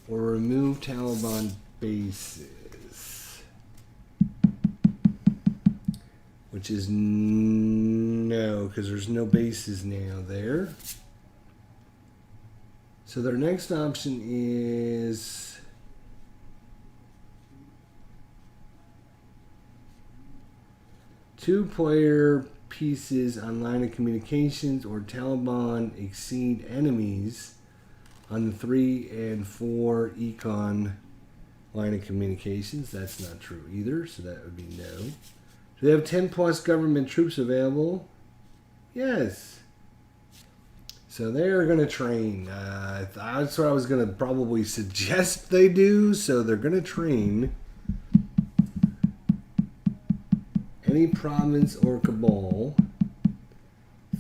A: or remove Taliban bases. Which is no, because there's no bases now there. So their next option is two-player pieces on line of communications or Taliban exceed enemies on the 3 and 4 econ line of communications. That's not true either, so that would be no. Do they have 10 plus government troops available? Yes. So they're going to train. That's what I was going to probably suggest they do. So they're going to train any province or cabal,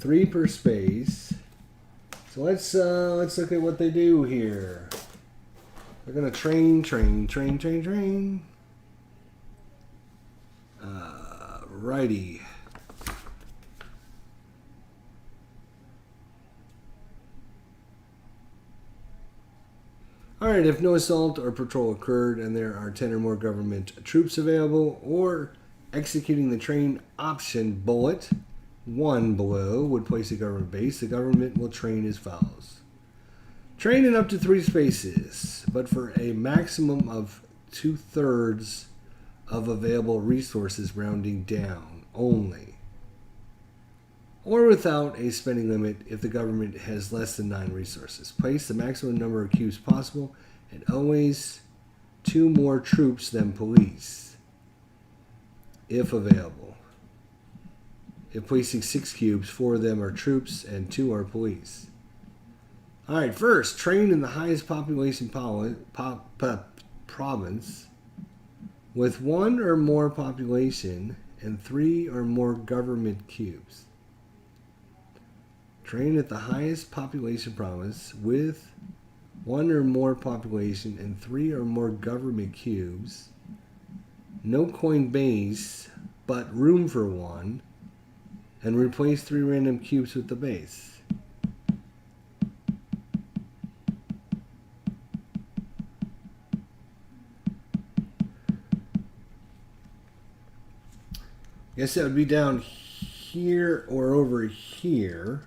A: 3 per space. So let's look at what they do here. They're gonna train. Righty. All right. If no assault or patrol occurred and there are 10 or more government troops available, or executing the train option bullet 1 below would place a government base. The government will train as follows. Train in up to 3 spaces, but for a maximum of 2/3 of available resources, rounding down only. Or without a spending limit if the government has less than 9 resources. Place the maximum number of cubes possible and always 2 more troops than police, if available. If placing 6 cubes, 4 of them are troops and 2 are police. Alright, first, train in the highest population province with 1 or more population and 3 or more government cubes. Train at the highest population province with 1 or more population and 3 or more government cubes. No coin base, but room for 1. And replace 3 random cubes with the base. Guess that would be down here or over here.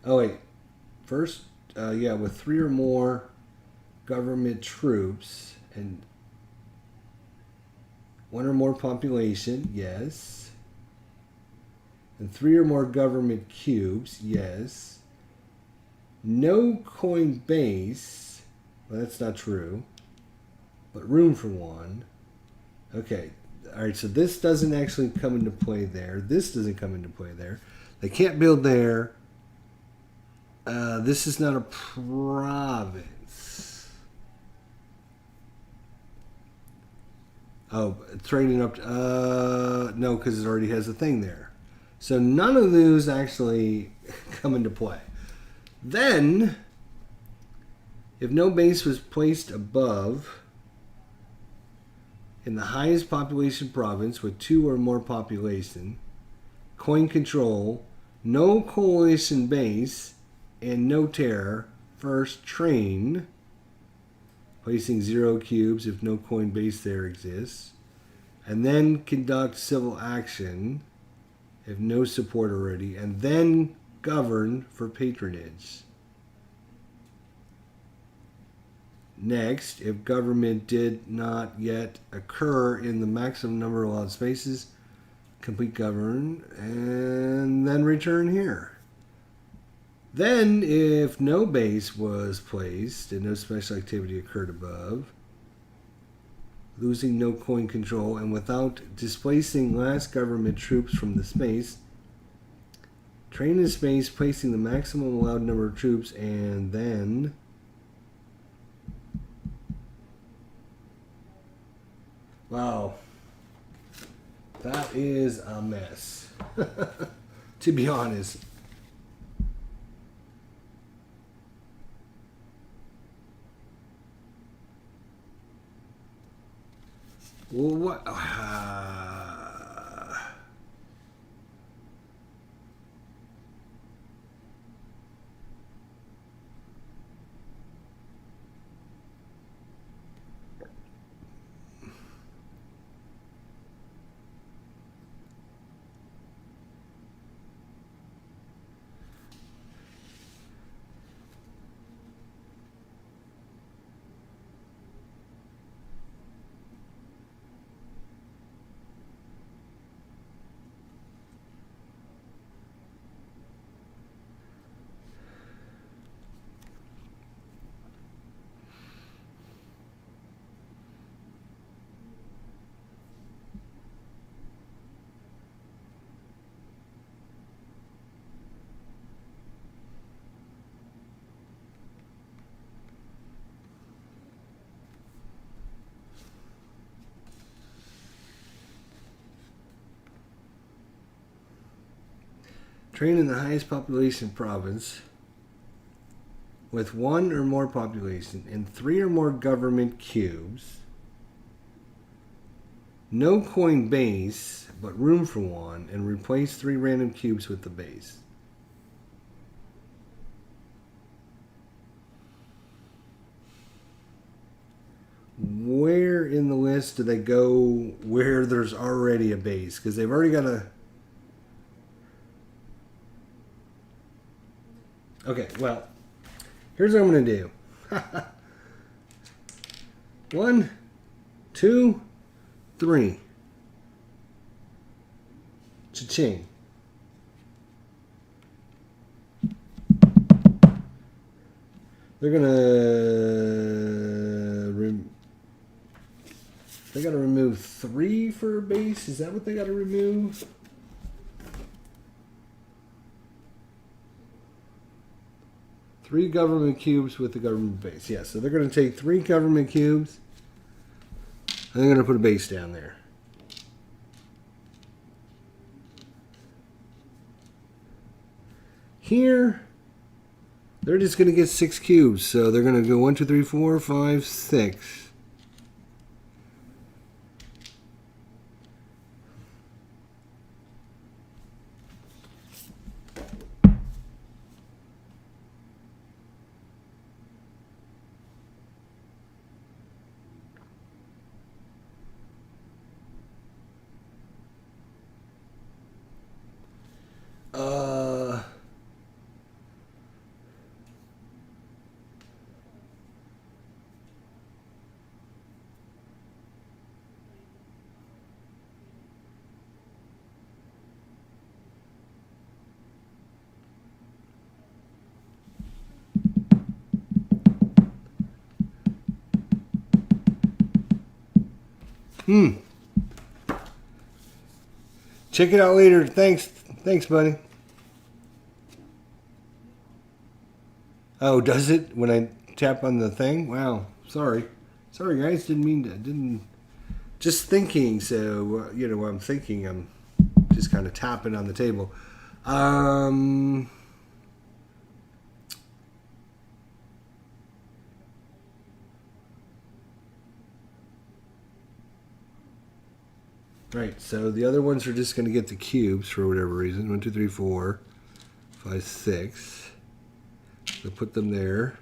A: Oh wait, first, yeah, with 3 or more government troops and 1 or more population, yes. And 3 or more government cubes, yes. No coin base, well, that's not true, but room for one. Okay, all right, so this doesn't actually come into play there. This doesn't come into play there. They can't build there. This is not a province. Oh, trading up. No, because it already has a thing there. So none of those actually come into play. Then, if no base was placed above in the highest population province with 2 or more population, coin control, no coalition base, and no terror, first train, placing 0 cubes if no coin base there exists, and then conduct civil action if no support already, and then govern for patronage. Next, if government did not yet occur in the maximum number of allowed spaces, complete govern, and then return here. Then, if no base was placed and no special activity occurred above, losing no coin control, and without displacing last government troops from the space, train in space, placing the maximum allowed number of troops, and then wow, that is a mess, to be honest. Well, what? Train in the highest population province with 1 or more population and 3 or more government cubes. No coin base, but room for one, and replace 3 random cubes with the base. Where in the list do they go where there's already a base? Because they've already got a... Okay, well, here's what I'm going to do. 1, 2, 3. Cha-ching. They're going to... They got to remove 3 for a base? Is that what they got to remove? Three government cubes with the government base. Yeah, so they're going to take 3 government cubes and they're going to put a base down there. Here, they're just going to get 6 cubes. So they're going to go 1, 2, 3, 4, 5, 6. Check it out later. Thanks, buddy. Oh, does it when I tap on the thing? Wow, sorry, guys. Didn't mean to. Didn't. Just thinking. So while I'm thinking, I'm just kind of tapping on the table. Right, so the other ones are just going to get the cubes for whatever reason. 1, 2, 3, 4, 5, 6. So put them there.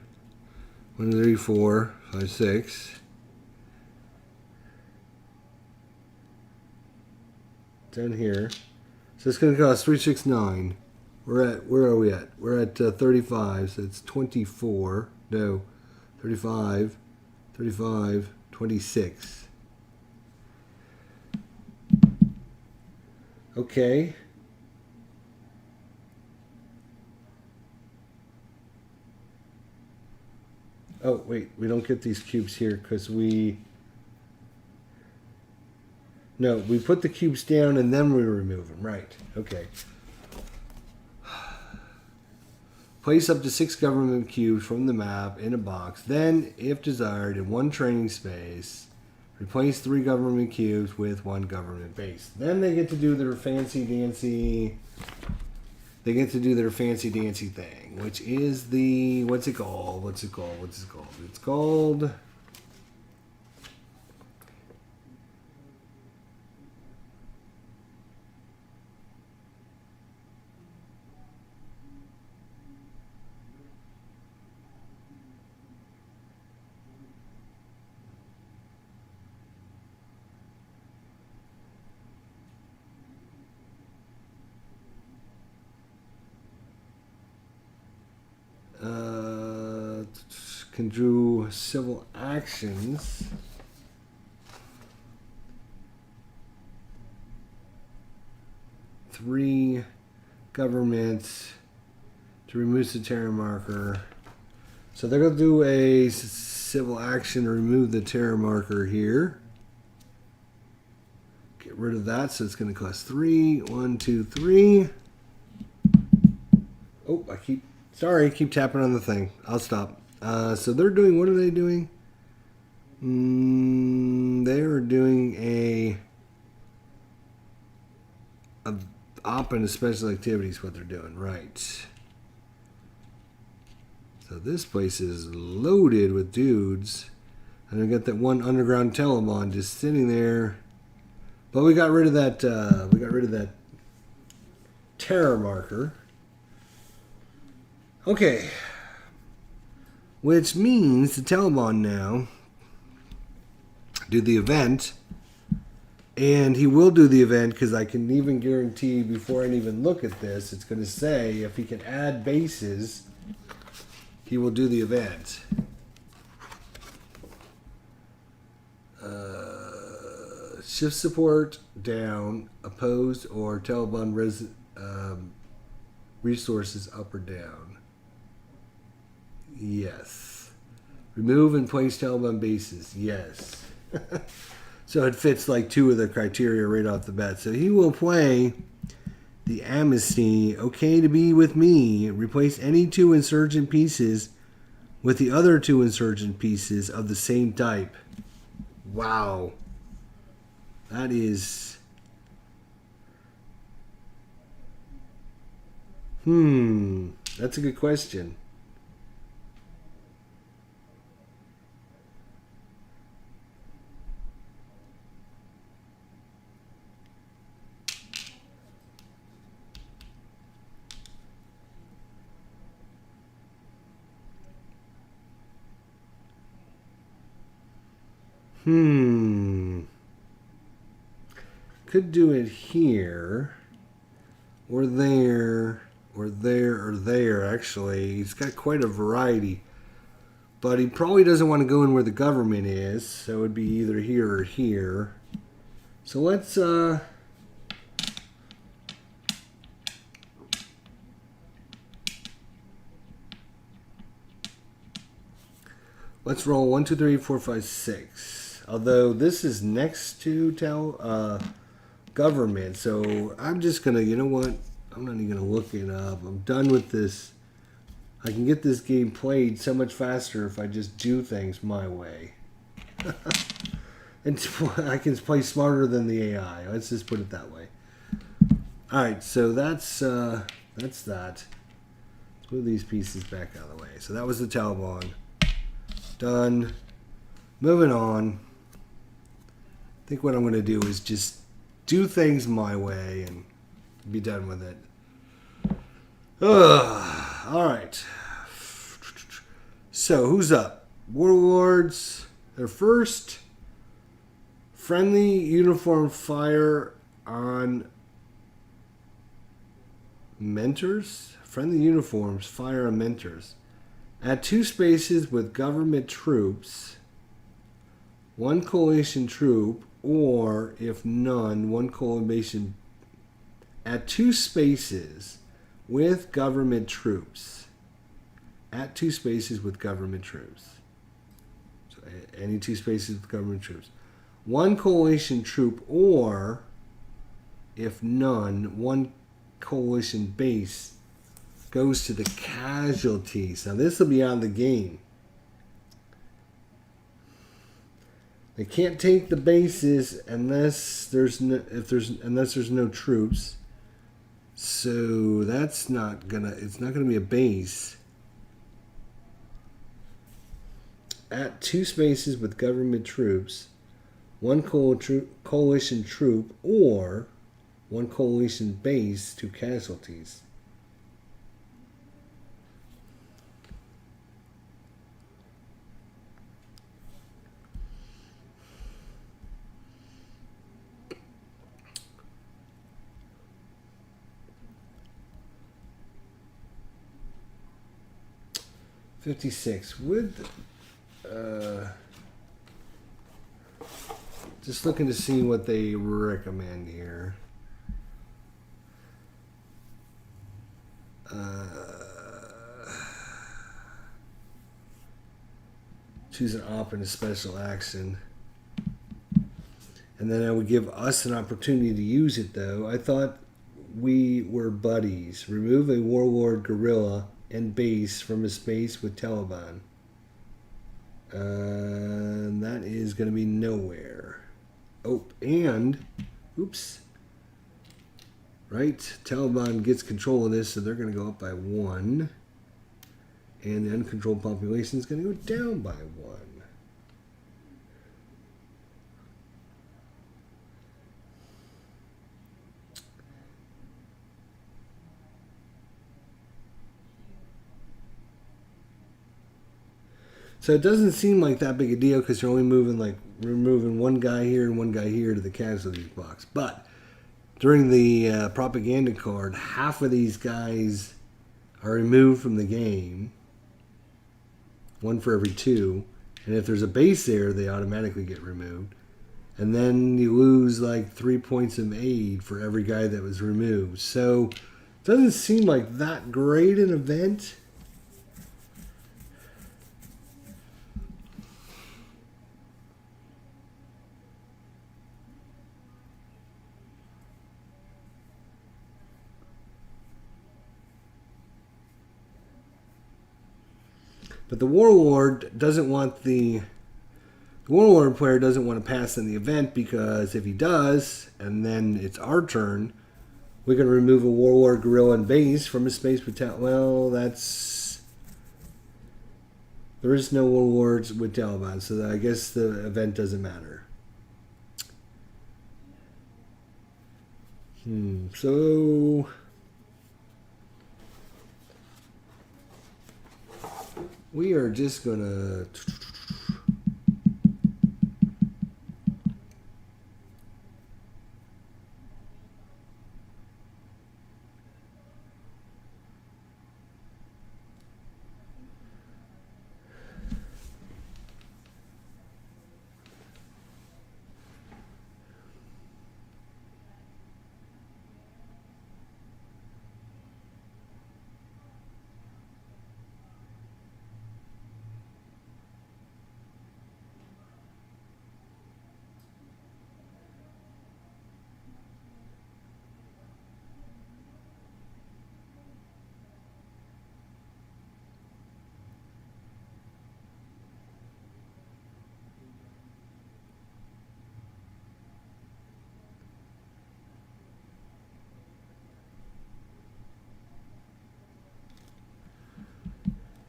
A: 1, 2, 3, 4, 5, 6. Down here. So it's going to cost 369. Where are we at? We're at 35, so it's 24. No, 35, 26. Okay. Oh, wait. We don't get these cubes here because we put the cubes down and then we remove them. Right. Okay. Place up to 6 government cubes from the map in a box. Then, if desired, in one training space, replace 3 government cubes with 1 government base. Then they get to do their fancy dancy. They get to do their fancy dancy thing, which is the what's it called? It's called. Can do civil actions. Three governments to remove the terror marker. So they're going to do a civil action to remove the terror marker here. Get rid of that, so it's going to cost 3. 1, 2, 3. Oh, I keep tapping on the thing. I'll stop. So they're doing, what are they doing? They are doing a op and special activities, what they're doing, right. So this place is loaded with dudes. And we got that one underground Taliban just sitting there. But we got rid of that, terror marker. Okay. Which means the Taliban now do the event. And he will do the event because I can even guarantee before I even look at this, it's going to say if he can add bases, he will do the event. Shift support down, opposed, or Taliban resources up or down. Yes. Remove and place Taliban bases. Yes. So it fits like 2 of the criteria right off the bat. So he will play the amnesty. Okay to be with me. Replace any 2 insurgent pieces with the other 2 insurgent pieces of the same type. Wow. That is... That's a good question. Could do it here, or there, or there, or there, actually. He's got quite a variety. But he probably doesn't want to go in where the government is, so it would be either here or here. So let's roll 1, 2, 3, 4, 5, 6. Although this is next to government, so I'm just gonna, you know what? I'm not even gonna look it up. I'm done with this. I can get this game played so much faster if I just do things my way. And I can play smarter than the AI. Let's just put it that way. All right, so that's that. Let's move these pieces back out of the way. So that was the Taliban. Done. Moving on. I think what I'm going to do is just do things my way and be done with it. All right. So who's up? Warlords. They're first. Friendly uniform fire on mentors. Friendly uniforms fire on mentors. At 2 spaces with government troops. 1 coalition troop, or if none, 1 coalition. At 2 spaces with government troops. At 2 spaces with government troops. So any 2 spaces with government troops. 1 coalition troop, or if none, 1 coalition base goes to the casualties. Now this will be on the game. They can't take the bases unless there's no troops. So it's not gonna be a base. At 2 spaces with government troops, 1 coalition troop, or 1 coalition base to casualties. $56 with just looking to see what they recommend here. Choose an op and a special action. And then I would give us an opportunity to use it, though. I thought we were buddies. Remove a warlord guerrilla and base from a space with Taliban. And that is going to be nowhere. Oh, and, oops. Right, Taliban gets control of this, so they're going to go up by 1. And the uncontrolled population is going to go down by 1. So it doesn't seem like that big a deal because you're only removing 1 guy here and 1 guy here to the casualties box. But during the propaganda card, half of these guys are removed from the game. 1 for every 2. And if there's a base there, they automatically get removed. And then you lose like 3 points of aid for every guy that was removed. So it doesn't seem like that great an event. But the Warlord doesn't want the Warlord player doesn't want to pass in the event, because if he does, and then it's our turn, we can remove a Warlord Guerrilla and base from a space with well, that's... There is no Warlords with Taliban, so I guess the event doesn't matter. So... we are just going to...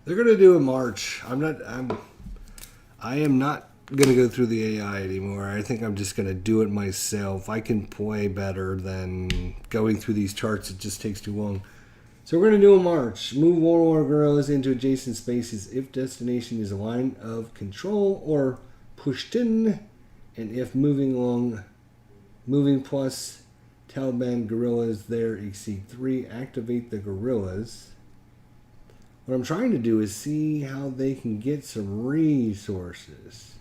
A: They're gonna do a march. I am not gonna go through the AI anymore. I think I'm just gonna do it myself. I can play better than going through these charts. It just takes too long. So we're gonna do a march. Move one or more gorillas into adjacent spaces if destination is a line of control or pushed in, and if moving plus Taliban guerrillas there exceed 3, activate the guerrillas. What I'm trying to do is see how they can get some resources.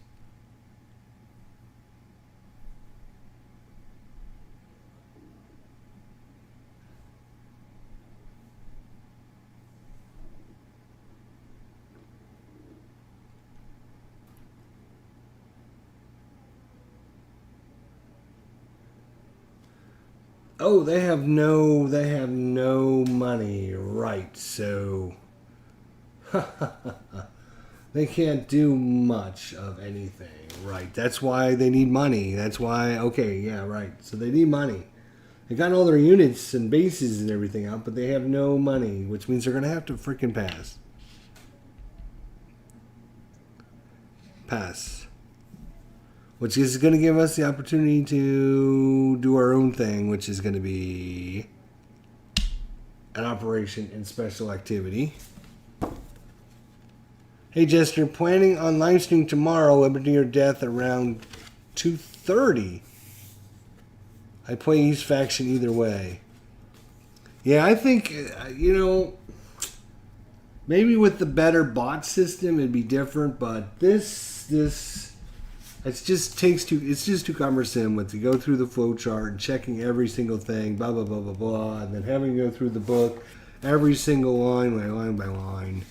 A: Oh, they have no money, right? So they can't do much of anything, right? That's why they need money. That's why, okay, yeah, right. So they need money. They got all their units and bases and everything out, but they have no money, which means they're going to have to freaking pass. Pass. Which is going to give us the opportunity to do our own thing, which is going to be an operation in special activity. Hey Jester, planning on live stream tomorrow, Liberty or Death around 2:30. I play East Faction either way. Yeah, I think, maybe with the better bot system it'd be different, but this it's just too cumbersome with to go through the flow chart and checking every single thing, blah blah blah blah blah, and then having to go through the book, every single line by line.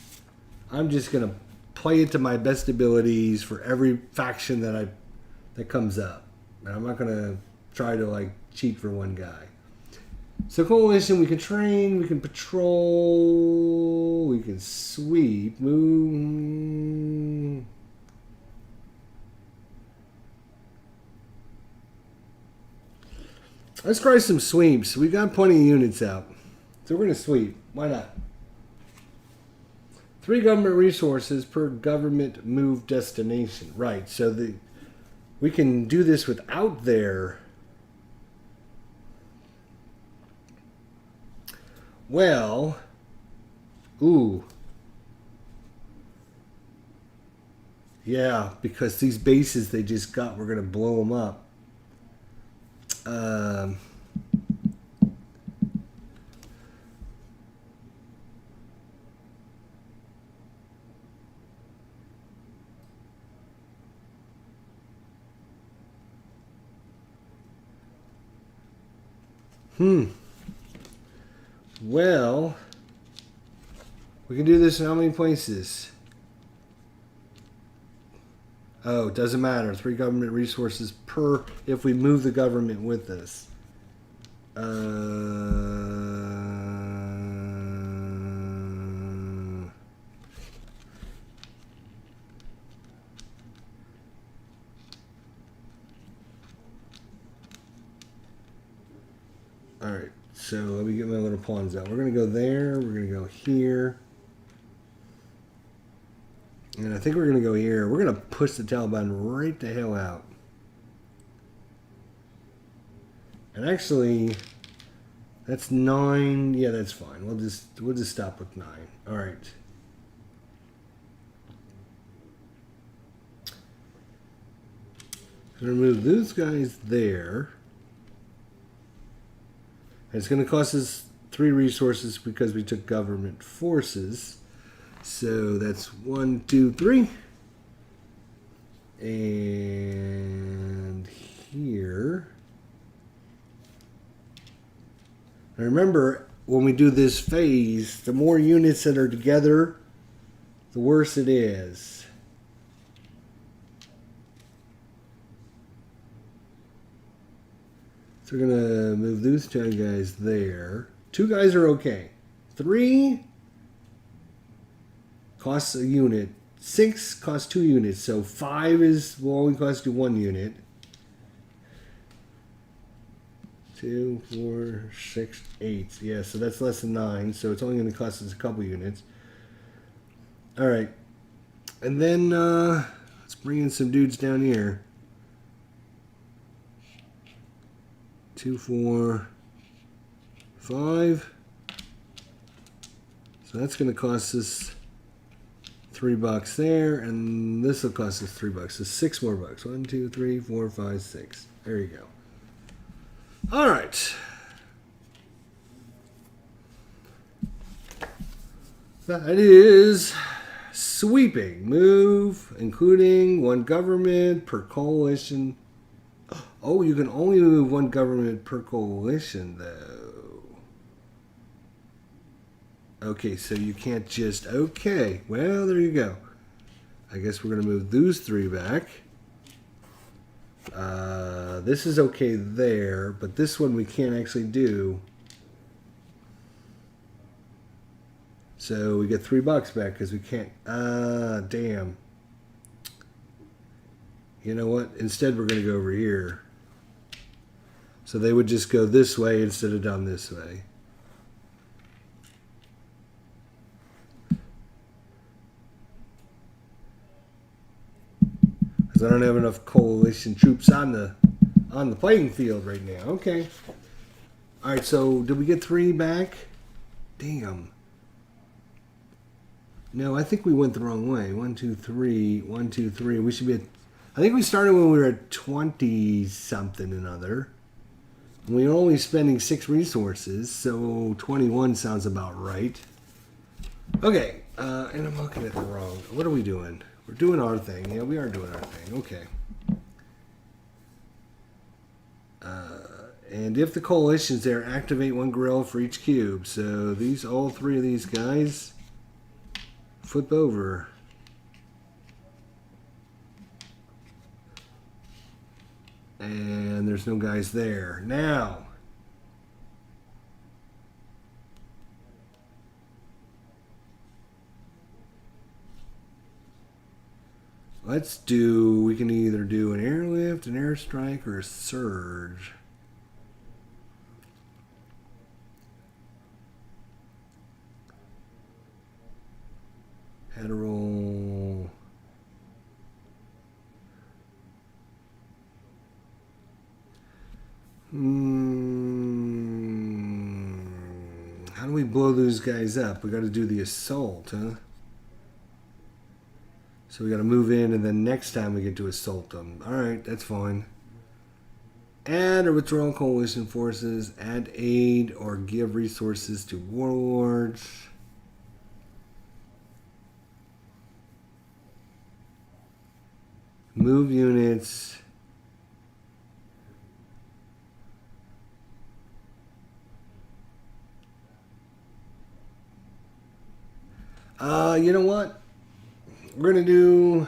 A: I'm just gonna play it to my best abilities for every faction that comes up. And I'm not gonna try to cheat for one guy. So coalition, we can train, we can patrol, we can sweep, move. Let's try some sweeps. We got plenty of units out. So we're going to sweep. Why not? 3 government resources per government move destination. Right. So we can do this without their... Well... Ooh. Yeah, because these bases they just got, we're going to blow them up. Well, we can do this in how many places? Oh, it doesn't matter. 3 government resources per if we move the government with us. Alright, so let me get my little pawns out. We're going to go there. We're going to go here. And I think we're going to go here. We're going to push the Taliban right the hell out. And actually, that's 9. Yeah, that's fine. We'll just stop with 9. All right. Gonna move those guys there. And it's going to cost us 3 resources because we took government forces. So that's 1, 2, 3. And here. Now remember, when we do this phase, the more units that are together, the worse it is. So we're going to move those 2 guys there. 2 guys are okay. 3 costs a unit. 6 costs 2 units. So 5 will only cost you 1 unit. 2, 4, 6, 8. Yeah, so that's less than 9. So it's only going to cost us a couple units. All right. And then let's bring in some dudes down here. 2, 4, 5. So that's going to cost us $3 there, and this will cost us $3. So 6 more bucks. 1, 2, 3, 4, 5, 6. There you go. All right. That is sweeping move, including 1 government per coalition. Oh, you can only move 1 government per coalition, though. Okay, so you can't just... Okay, well, there you go. I guess we're going to move those 3 back. This is okay there, but this one we can't actually do. So we get $3 back because we can't... damn. You know what? Instead, we're going to go over here. So they would just go this way instead of down this way. Because I don't have enough coalition troops on the playing field right now. Okay. All right. So did we get 3 back? Damn. No, I think we went the wrong way. 1, 2, 3. 1, 2, 3. We should be at... I think we started when we were at 20-something and other. And we were only spending 6 resources, so 21 sounds about right. Okay, and I'm looking at the wrong... What are we doing? We're doing our thing. Yeah, we are doing our thing. Okay. And if the coalition's there, activate 1 guerrilla for each cube. So these, all 3 of these guys, flip over. And there's no guys there. Now, let's do, we can either do an airlift, an airstrike, or a surge. Had to roll. How do we blow those guys up? We got to do the assault, huh? So we got to move in, and then next time we get to assault them. All right, that's fine. Add or withdraw coalition forces. Add aid or give resources to warlords. Move units. You know what? We're gonna do.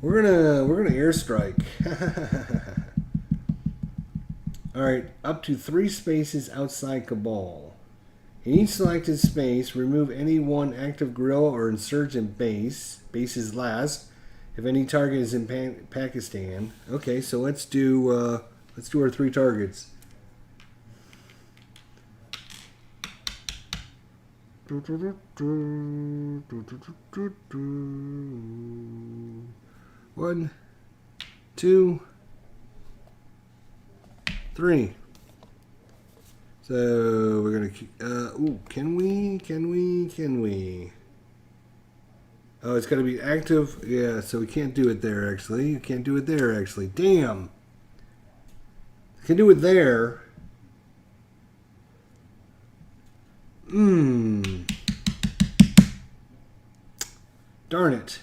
A: We're gonna airstrike. All right, up to 3 spaces outside Cabal. In each selected space, remove any 1 active guerrilla or insurgent base. Bases last. If any target is in Pakistan. Okay, so let's do our 3 targets. One, 2, 3. So we're gonna keep. Ooh, can we? Oh, it's gotta be active. Yeah, so we can't do it there. Actually, you can't do it there. Actually, damn. You can do it there. Darn it.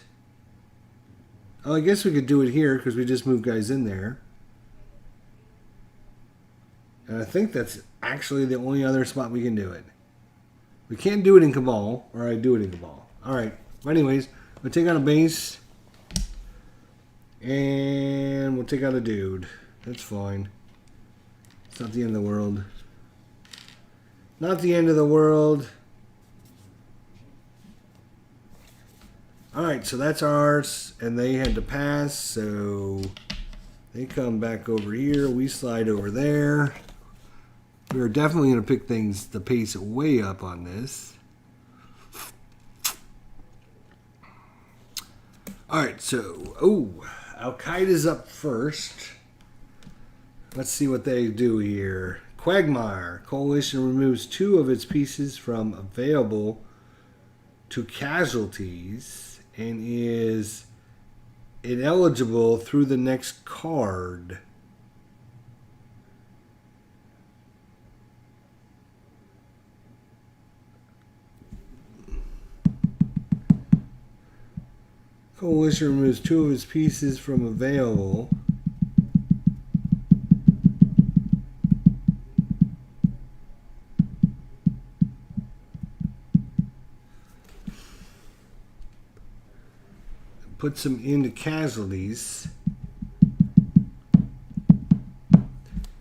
A: Oh, I guess we could do it here because we just moved guys in there. And I think that's actually the only other spot we can do it. We can't do it in Cabal, or I do it in Cabal. Alright. But anyways, we'll take out a base. And we'll take out a dude. That's fine. It's not the end of the world. Not the end of the world. Alright, so that's ours. And they had to pass, so they come back over here. We slide over there. We are definitely going to pick the pace way up on this. All right, so, Al-Qaeda's up first. Let's see what they do here. Quagmire. Coalition removes 2 of its pieces from available to casualties and is ineligible through the next card. Coalition removes 2 of its pieces from available. Puts them into casualties.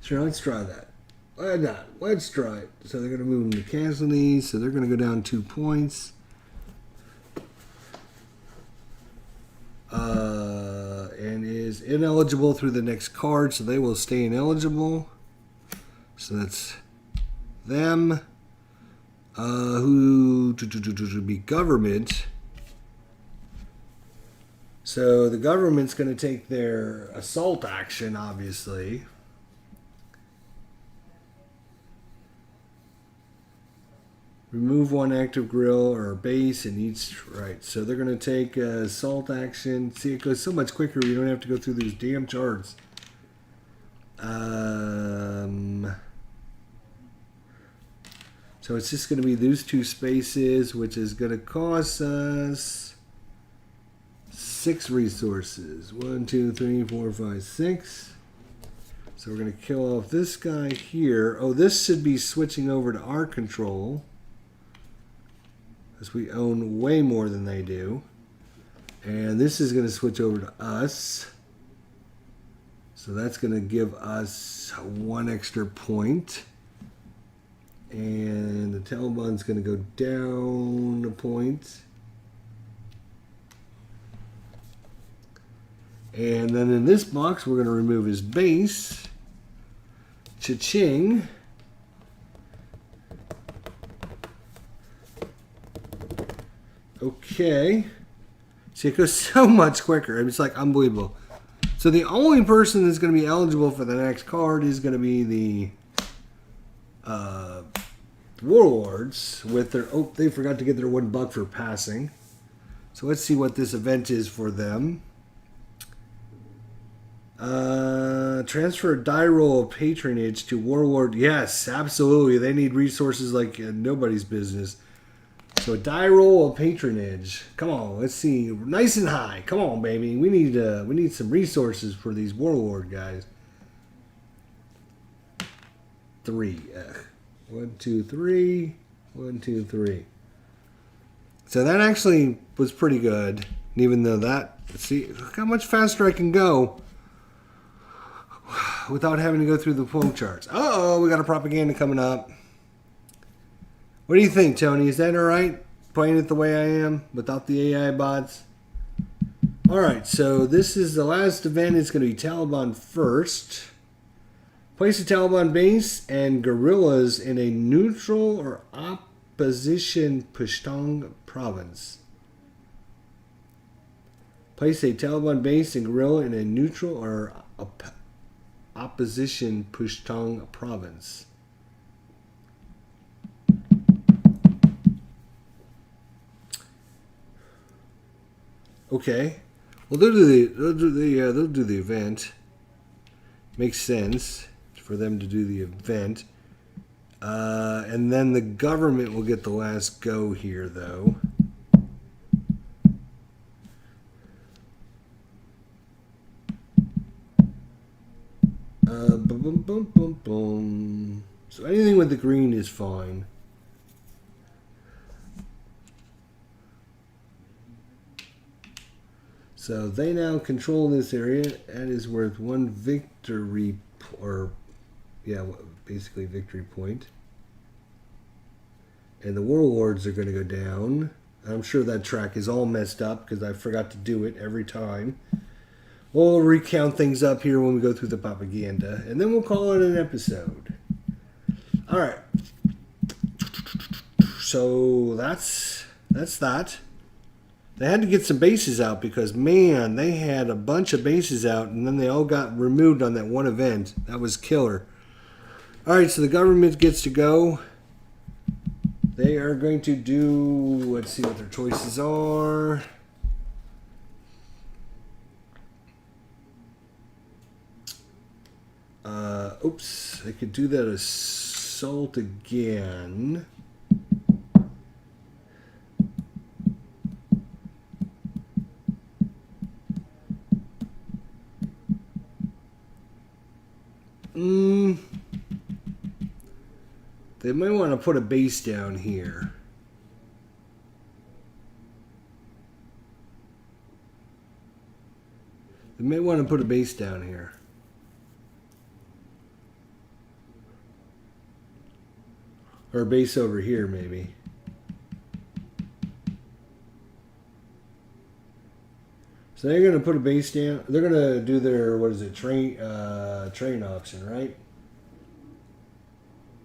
A: Sure, let's try that. Why not? Let's try it. So they're going to move them to casualties. So they're going to go down 2 points. And is ineligible through the next card, so they will stay ineligible. So that's them. Who to be government. So the government's going to take their assault action, obviously. Remove 1 active grill or base in each. Right, so they're going to take assault action. See, it goes so much quicker. We don't have to go through these damn charts. So it's just going to be those 2 spaces, which is going to cost us 6 resources. 1, 2, 3, 4, 5, 6. So we're going to kill off this guy here. Oh, this should be switching over to our control, because we own way more than they do. And this is going to switch over to us. So that's going to give us 1 extra point. And the Taliban's going to go down a point. And then in this box, we're going to remove his base. Cha-ching. Okay. See, it goes so much quicker. It's like unbelievable. So the only person that's going to be eligible for the next card is going to be the Warlords with their... Oh, they forgot to get their $1 for passing. So let's see what this event is for them. Transfer a die roll of patronage to Warlord. Yes, absolutely. They need resources like nobody's business. So a die roll of patronage. Come on, let's see. Nice and high. Come on, baby. We need some resources for these Warlord guys. 3. 1, 2, 3. 1, 2, 3. So that actually was pretty good. And even though that, see, look how much faster I can go without having to go through the flow charts. Uh-oh, we got a propaganda coming up. What do you think, Tony? Is that all right? Playing it the way I am without the AI bots? All right, so this is the last event. It's going to be Taliban first. Place a Taliban base and guerrillas in a neutral or opposition Pashtun province. Place a Taliban base and guerrilla in a neutral or opposition Pashtun province. Okay. Well, they'll do the event. Makes sense for them to do the event. And then the government will get the last go here, though. Boom, boom, boom, boom, boom. So anything with the green is fine. So they now control this area. That is worth 1 victory, or yeah, basically victory point. And the warlords are going to go down. I'm sure that track is all messed up because I forgot to do it every time. We'll recount things up here when we go through the propaganda, and then we'll call it an episode. All right. So that's that. They had to get some bases out because, man, they had a bunch of bases out and then they all got removed on that one event. That was killer. All right, so the government gets to go. They are going to do, let's see what their choices are. Oops, I could do that assault again. They might want to put a base down here. They may want to put a base down here. Or a base over here, maybe. So they're going to put a base down. They're going to do their, what is it, train option, right?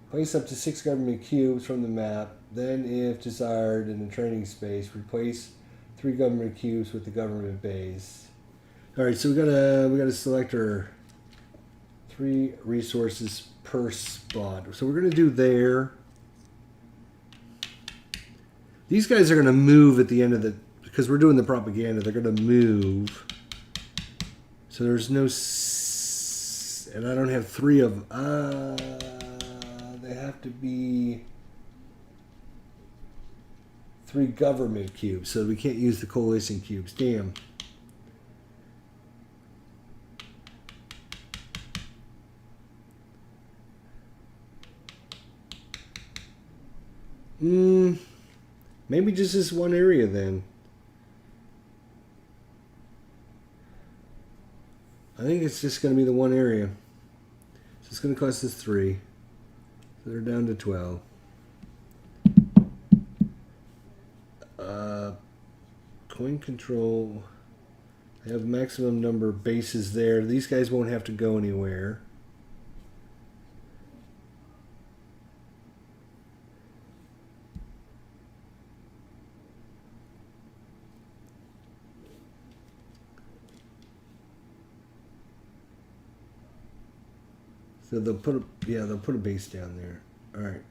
A: Place up to 6 government cubes from the map. Then, if desired, in the training space, replace 3 government cubes with the government base. All right, so we gotta select our 3 resources per spot. So we're gonna do there. These guys are gonna move at the end of the, because we're doing the propaganda. They're gonna move. So there's no, and I don't have 3 of them. They have to be 3 government cubes, so we can't use the coalition cubes. Damn. Maybe just this one area then. I think it's just going to be the one area. So it's going to cost us 3. So they're down to 12. Coin control. They have maximum number of bases there. These guys won't have to go anywhere. So they'll put a base down there. All right.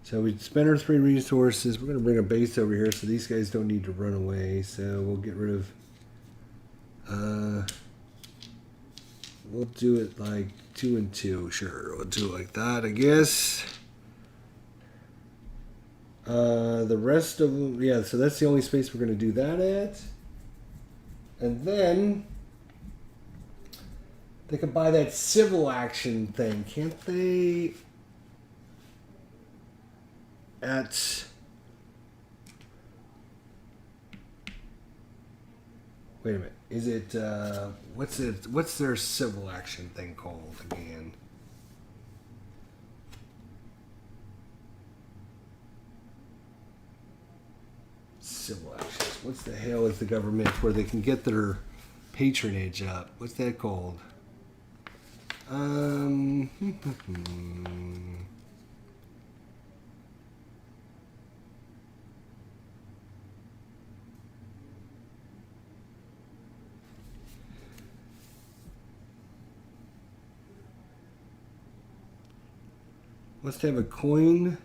A: So we spent our 3 resources. We're going to bring a base over here so these guys don't need to run away. So we'll get rid of. We'll do it like 2 and 2. Sure, we'll do it like that, I guess. The rest of them, yeah. So that's the only space we're going to do that at. And then they could buy that civil action thing, can't they? Wait a minute. Is it what's their civil action thing called again? Civil actions. What's the hell is the government where they can get their patronage up? What's that called? Must have a coin.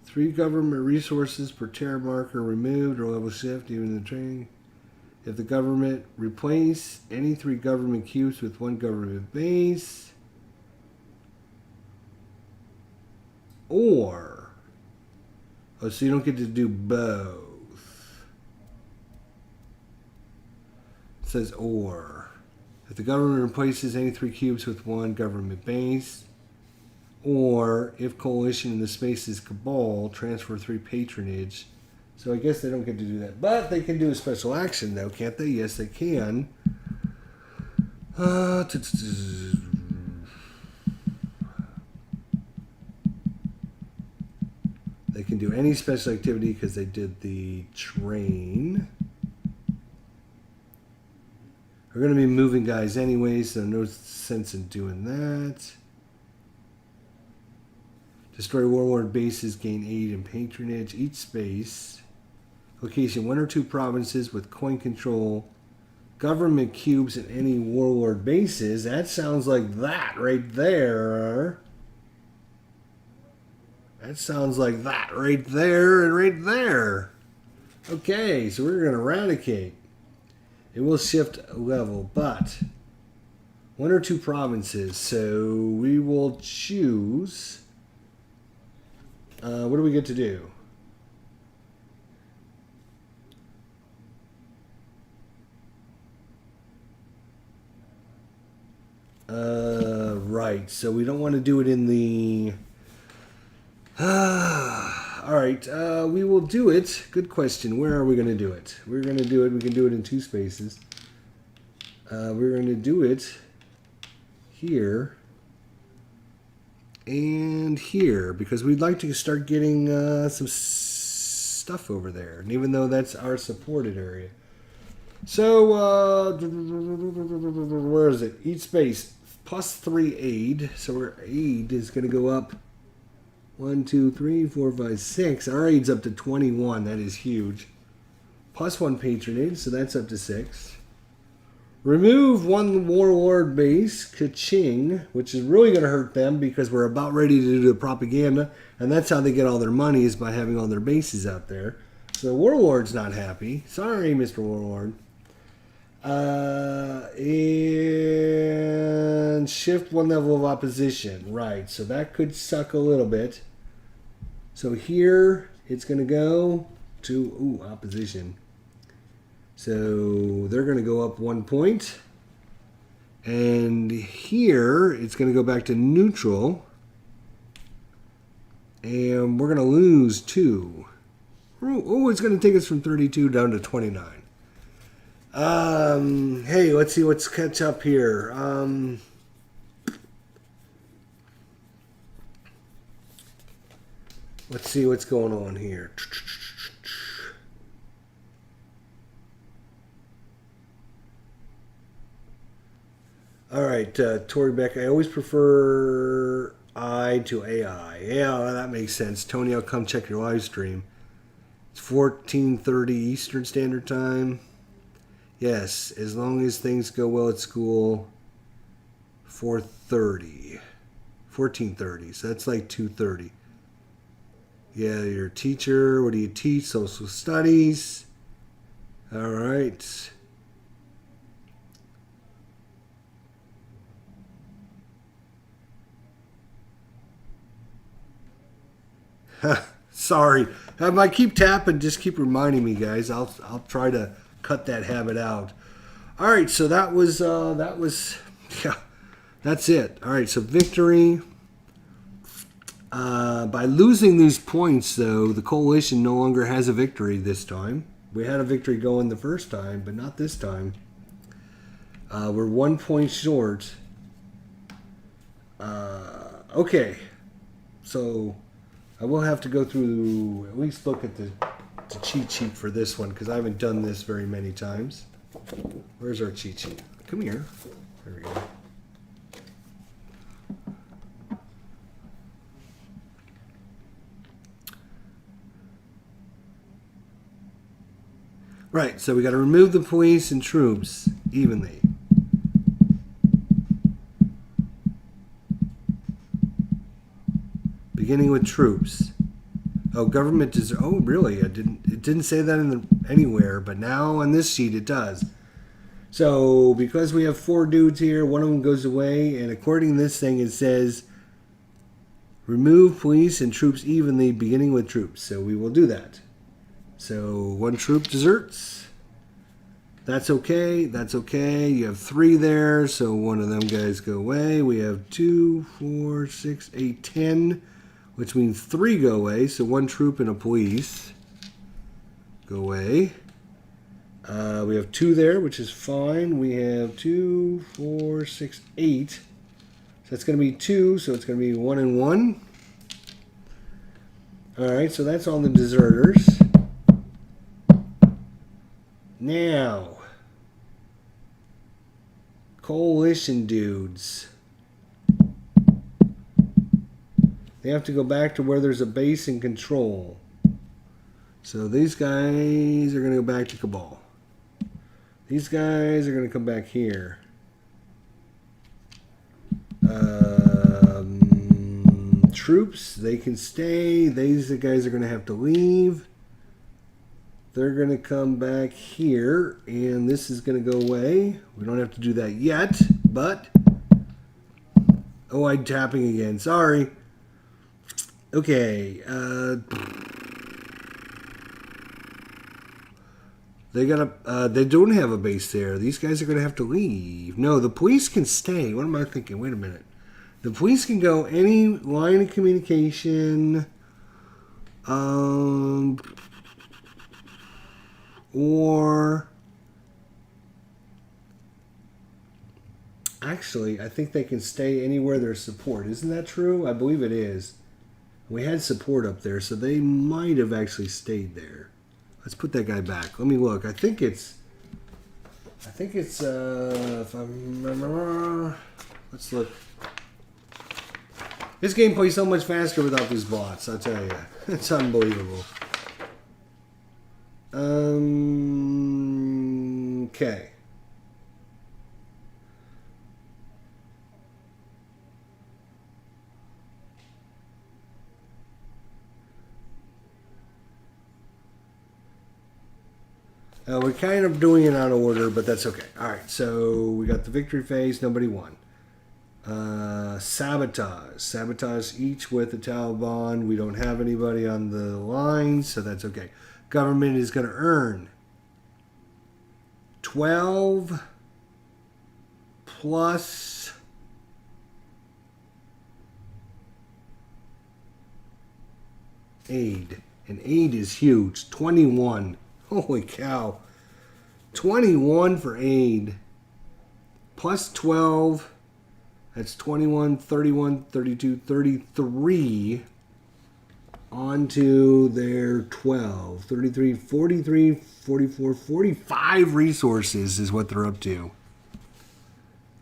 A: 3 government resources per terror marker removed or level shift, even in the training. If the government replace any 3 government cubes with 1 government base. Or, oh, so you don't get to do both. It says or. If the government replaces any 3 cubes with 1 government base, or if coalition in the space is cabal, transfer 3 patronage. So I guess they don't get to do that. But they can do a special action, though, can't they? Yes, they can. They can do any special activity because they did the train. We're going to be moving guys anyway, so no sense in doing that. Destroy warlord bases, gain aid and patronage. Each space. Location, 1 or 2 provinces with coin control. Government cubes in any warlord bases. That sounds like that right there. That sounds like that right there and right there. Okay, so we're going to eradicate. It will shift a level, but 1 or 2 provinces. So we will choose. What do we get to do? Right. So we don't want to do it in the. All right. We will do it. Good question. Where are we going to do it? We're going to do it. We can do it in 2 spaces. We're going to do it here and here because we'd like to start getting some stuff over there. And even though that's our supported area. So, where is it? Each space plus 3 aid. So our aid is going to go up 1, 2, 3, 4, 5, 6. Our aid's up to 21. That is huge. Plus 1 patronage, so that's up to 6. Remove 1 warlord base, ka-ching, which is really going to hurt them because we're about ready to do the propaganda, and that's how they get all their money is by having all their bases out there. So the warlord's not happy. Sorry, Mr. Warlord. And shift 1 level of opposition. Right, so that could suck a little bit. So here, it's going to go to, opposition. So they're going to go up 1 point. And here, it's going to go back to neutral. And we're going to lose 2. Oh, it's going to take us from 32 down to 29. Hey, let's see what's catch up here. Let's see what's going on here. All right, Tori Beck, I always prefer I to AI. Yeah, well, that makes sense. Tony, I'll come check your live stream. It's 14:30 Eastern Standard Time. Yes, as long as things go well at school, 4:30. 14:30, so that's like 2:30. Yeah, you're a teacher. What do you teach? Social studies. All right. Sorry. I keep tapping. Just keep reminding me, guys. I'll try to cut that habit out. All right. So that was yeah. That's it. All right. So victory. By losing these points, though, the coalition no longer has a victory this time. We had a victory going the first time, but not this time. We're 1 point short. Okay. So I will have to go through, at least look at the cheat sheet for this one, because I haven't done this very many times. Where's our cheat sheet? Come here. There we go. Right, so we got to remove the police and troops evenly. Beginning with troops. Oh, government is. Oh, really? It didn't say that anywhere, but now on this sheet it does. So because we have 4 dudes here, one of them goes away, and according to this thing, it says remove police and troops evenly, beginning with troops. So we will do that. So 1 troop deserts. That's okay. That's okay. You have 3 there, so one of them guys go away. We have 2, 4, 6, 8, 10, which means 3 go away. So 1 troop and a police go away. We have 2 there, which is fine. We have 2, 4, 6, 8. So that's going to be 2, so it's going to be 1 and 1. All right, so that's all the deserters. Now, Coalition dudes. They have to go back to where there's a base and control. So these guys are going to go back to Cabal. These guys are going to come back here. Troops, they can stay. These guys are going to have to leave. They're going to come back here, and this is going to go away. We don't have to do that yet, but... Oh, I'm tapping again. Sorry. Okay. They don't have a base there. These guys are going to have to leave. No, the police can stay. What am I thinking? Wait a minute. The police can go any line of communication, or actually, I think they can stay anywhere there's support. Isn't that true? I believe it is. We had support up there, so they might have actually stayed there. Let's put that guy back. Let me look. I think it's if I remember, let's look. This game plays so much faster without these bots, I'll tell you. It's unbelievable. Okay. We're kind of doing it out of order, but that's okay. Alright, so we got the victory phase. Nobody won. Sabotage. Sabotage each with the Taliban. We don't have anybody on the line, so that's okay. Government is going to earn 12 plus aid. And aid is huge. 21. Holy cow. 21 for aid. Plus 12. That's 21, 31, 32, 33 onto their 12. 33, 43, 44, 45 resources is what they're up to.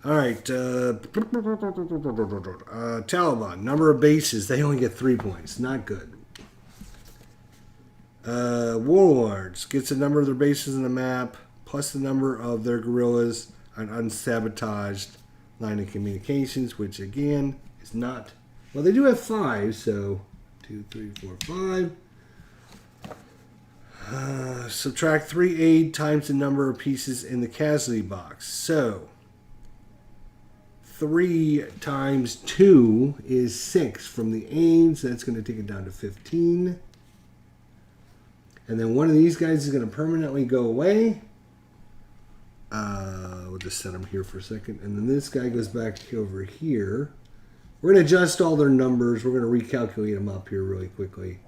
A: All right. Taliban, number of bases. They only get 3 points. Not good. Warlords gets the number of their bases in the map plus the number of their guerrillas on unsabotaged line of communications, which again is not... Well, they do have 5, so 2, 3, 4, 5. Subtract 3 aid times the number of pieces in the casualty box. So 3 times 2 is 6 from the aid, so that's going to take it down to 15. And then one of these guys is going to permanently go away. We'll just set them here for a second. And then this guy goes back over here. We're going to adjust all their numbers. We're going to recalculate them up here really quickly.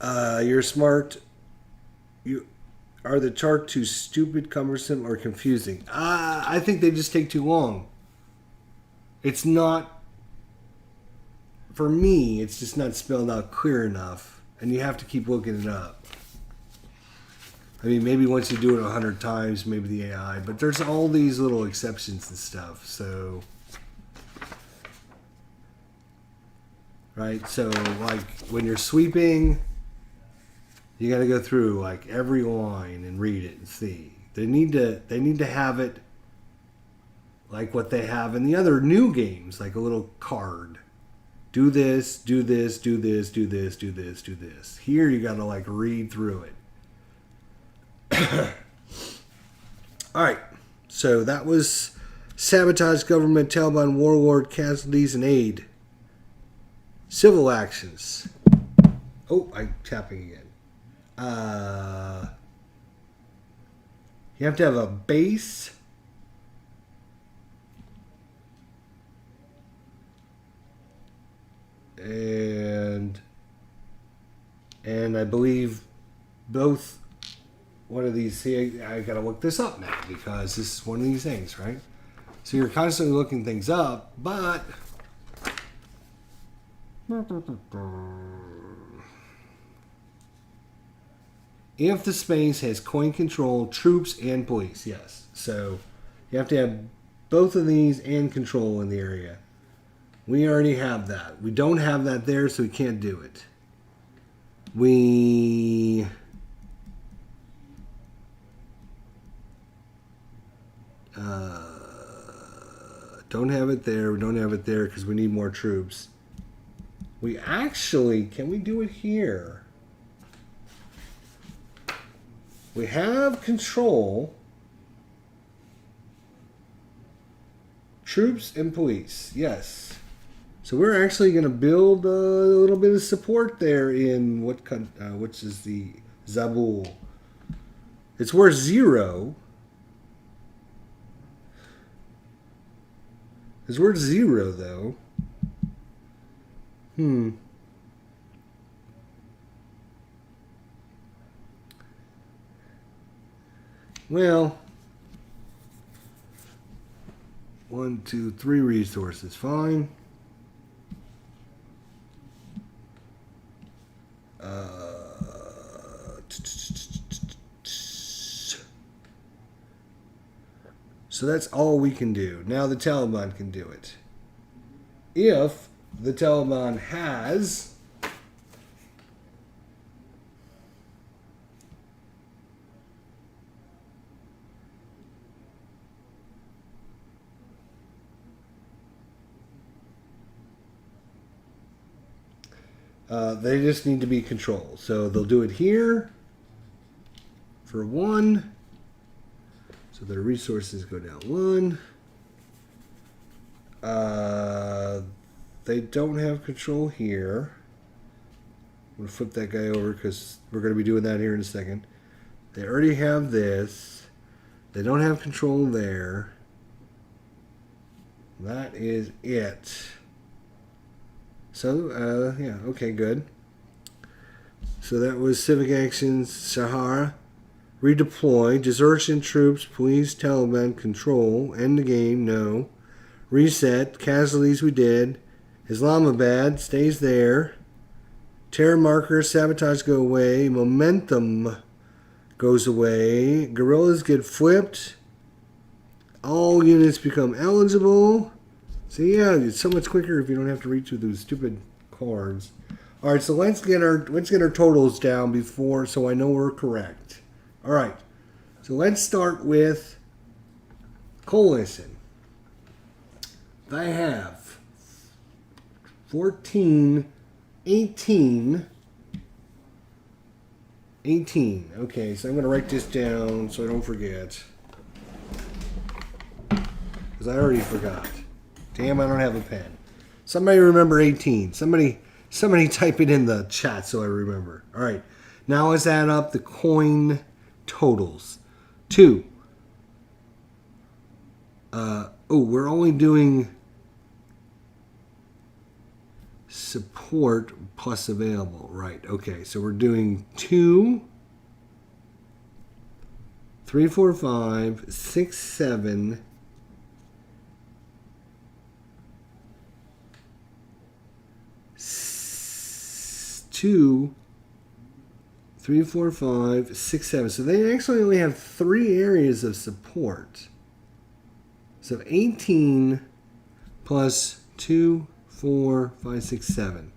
A: You're smart. Are the chart too stupid, cumbersome, or confusing? I think they just take too long. It's not... For me, it's just not spelled out clear enough. And you have to keep looking it up. I mean, maybe once you do it 100 times, maybe the AI. But there's all these little exceptions and stuff. So, right? So, like, when you're sweeping, you got to go through, like, every line and read it and see. They need to have it like what they have in the other new games, like a little card. Do this, do this, do this, do this, do this, do this. Here you got to, like, read through it. All right, so that was sabotage, government, Taliban, warlord, casualties, and aid. Civil actions. Oh, I'm tapping again. You have to have a base. And I believe both... One of these, see, I gotta look this up now because this is one of these things, right? So you're constantly looking things up, but if the space has coin control, troops, and police. Yes. So you have to have both of these and control in the area. We already have that. We don't have that there, so we can't do it. We don't have it there. We don't have it there because we need more troops. We actually, can we do it here? We have control, troops, and police. Yes. So we're actually going to build a little bit of support there in which is the Zabul. It's worth 0. It's worth 0 though. Well, 1, 2, 3 resources. Fine. So that's all we can do. Now the Taliban can do it. If the Taliban has they just need to be controlled. So they'll do it here for 1. So their resources go down 1. They don't have control here. I'm going to flip that guy over because we're going to be doing that here in a second. They already have this. They don't have control there. That is it. So, yeah, okay, good. So that was Civic Actions, Sahara. Redeploy. Desertion troops, police, Taliban, control. End the game, no. Reset. Casualties, we did. Islamabad stays there. Terror markers, sabotage go away. Momentum goes away. Guerrillas get flipped. All units become eligible. So yeah, it's so much quicker if you don't have to read through those stupid cards. All right, so let's get our totals down before, so I know we're correct. All right, so let's start with Coalition. They have 14, 18. Okay, so I'm going to write this down so I don't forget. Because I already forgot. Damn, I don't have a pen. Somebody remember 18. Somebody type it in the chat so I remember. All right, now let's add up the coin totals. 2. We're only doing support plus available. Right, okay, so we're doing 2, 3, 4, 5, 6, 7, 2, 3, 4, 5, 6, 7. So they actually only have 3 areas of support. So 18 plus 2, 4, 5, 6, 7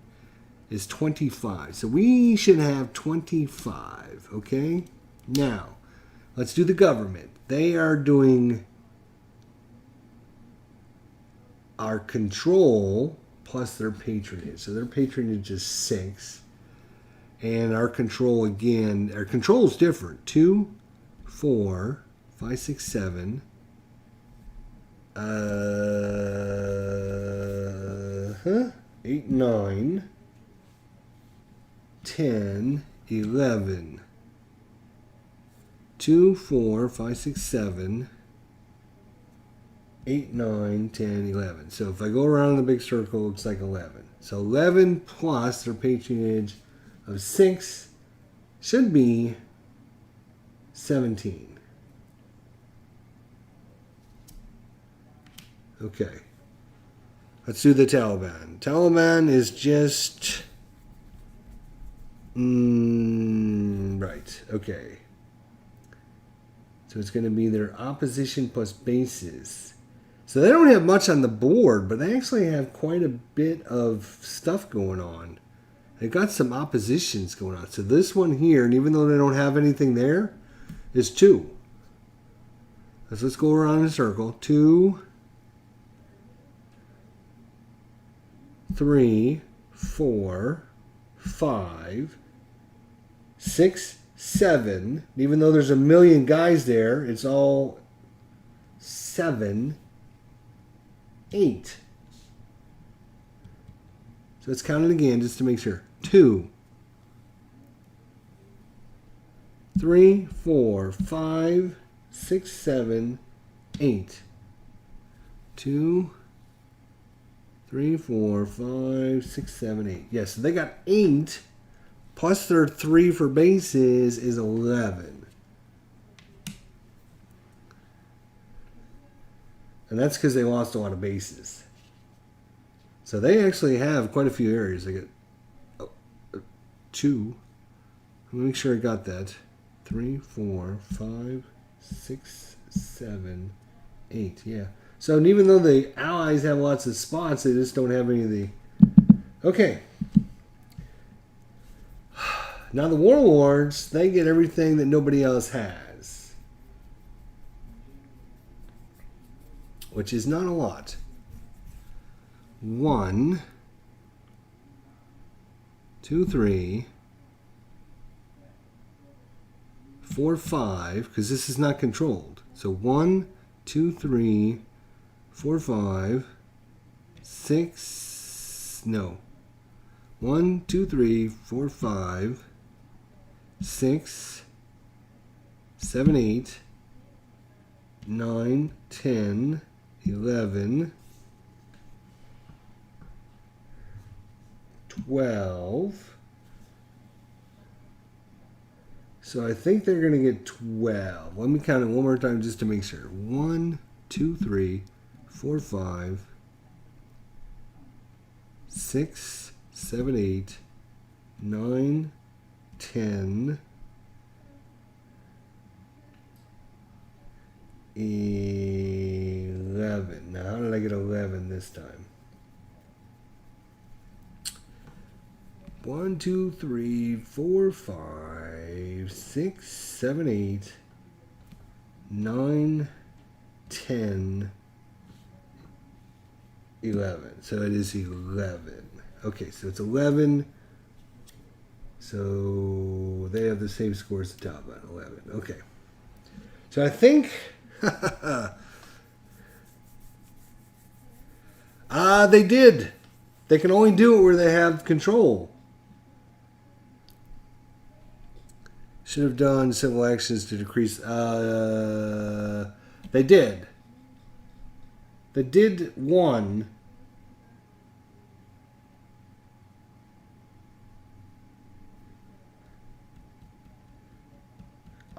A: is 25. So we should have 25. Okay? Now, let's do the government. They are doing our control plus their patronage. So their patronage is 6. And our control again, our control is different. 2, 4, 5, 6, 7. 8, 9, 10, 11. 2, 4, 5, 6, 7. 8, 9, 10, 11. So if I go around the big circle, it looks like 11. So 11 plus their patronage of 6 should be 17. Okay. Let's do the Taliban. Taliban is just... right. right. Okay. So it's going to be their opposition plus bases. So they don't have much on the board, but they actually have quite a bit of stuff going on. They got some oppositions going on. So this one here, and even though they don't have anything there, is 2. Let's go around in a circle. 2, 3, 4, 5, 6, 7. Even though there's a million guys there, it's all 7, 8. So let's count it again just to make sure. 2, 3, 4, 5, 6, 7, 8. 2, 3, 4, 5, 6, 7, 8. Yes, so they got 8. Plus their 3 for bases is 11. And that's because they lost a lot of bases. So they actually have quite a few areas. They get 2. Let me make sure I got that. 3, 4, 5, 6, 7, 8. Yeah. So even though the Allies have lots of spots, they just don't have any of the... Okay. Now the Warlords, they get everything that nobody else has. Which is not a lot. 1, 2, 3, 4, 5, because this is not controlled. So 1, 2, 3, 4, 5, 6, no. 1, 2, 3, 4, 5, 6, 7, 8, 9, 10, 11, 12. So I think they're going to get 12. Let me count it one more time just to make sure. 1, 2, 3, 4, 5, 6, 7, 8, 9, 10, 11. Now, how did I get 11 this time? 1, 2, 3, 4, 5, 6, 7, 8, 9, 10, 11. So it is 11. Okay, so it's 11. So they have the same score as the top at 11. Okay. So I think... they did. They can only do it where they have control. Should have done civil actions to decrease... they did. They did one.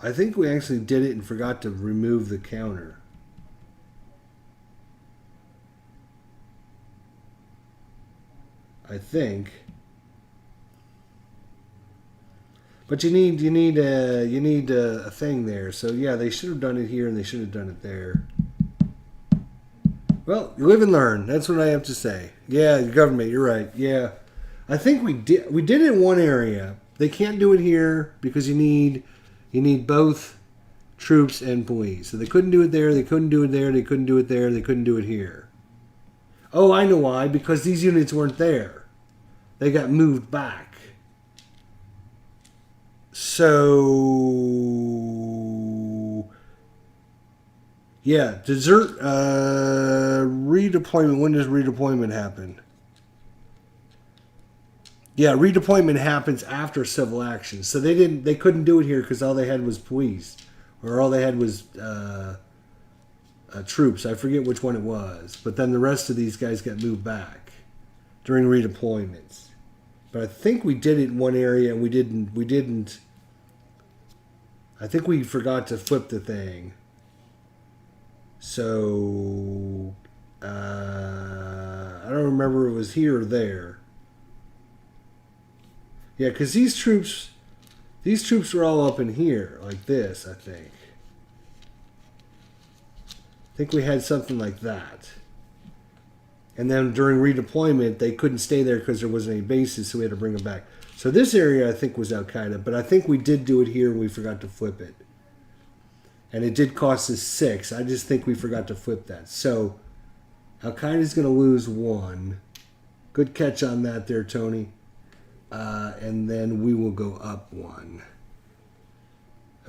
A: I think we actually did it and forgot to remove the counter. I think. But you need a thing there. So yeah, they should have done it here and they should have done it there. Well, you live and learn. That's what I have to say. Yeah, the government, you're right. Yeah. I think we did it in one area. They can't do it here because you need both troops and police. So they couldn't do it there, they couldn't do it there, they couldn't do it there, they couldn't do it here. Oh, I know why. Because these units weren't there. They got moved back. So, yeah, redeployment. When does redeployment happen? Yeah, redeployment happens after civil action. So they couldn't do it here because all they had was police, or all they had was troops. I forget which one it was, but then the rest of these guys got moved back during redeployments. But I think we did it in one area and we didn't. I think we forgot to flip the thing. So I don't remember if it was here or there. Yeah, because these troops These troops were all up in here, like this, I think. I think we had something like that. And then during redeployment, they couldn't stay there because there wasn't any bases, so we had to bring them back. So this area, I think, was Al-Qaeda, but I think we did do it here and we forgot to flip it. And it did cost us 6. I just think we forgot to flip that. So Al-Qaeda's going to lose 1. Good catch on that there, Tony. And then we will go up 1.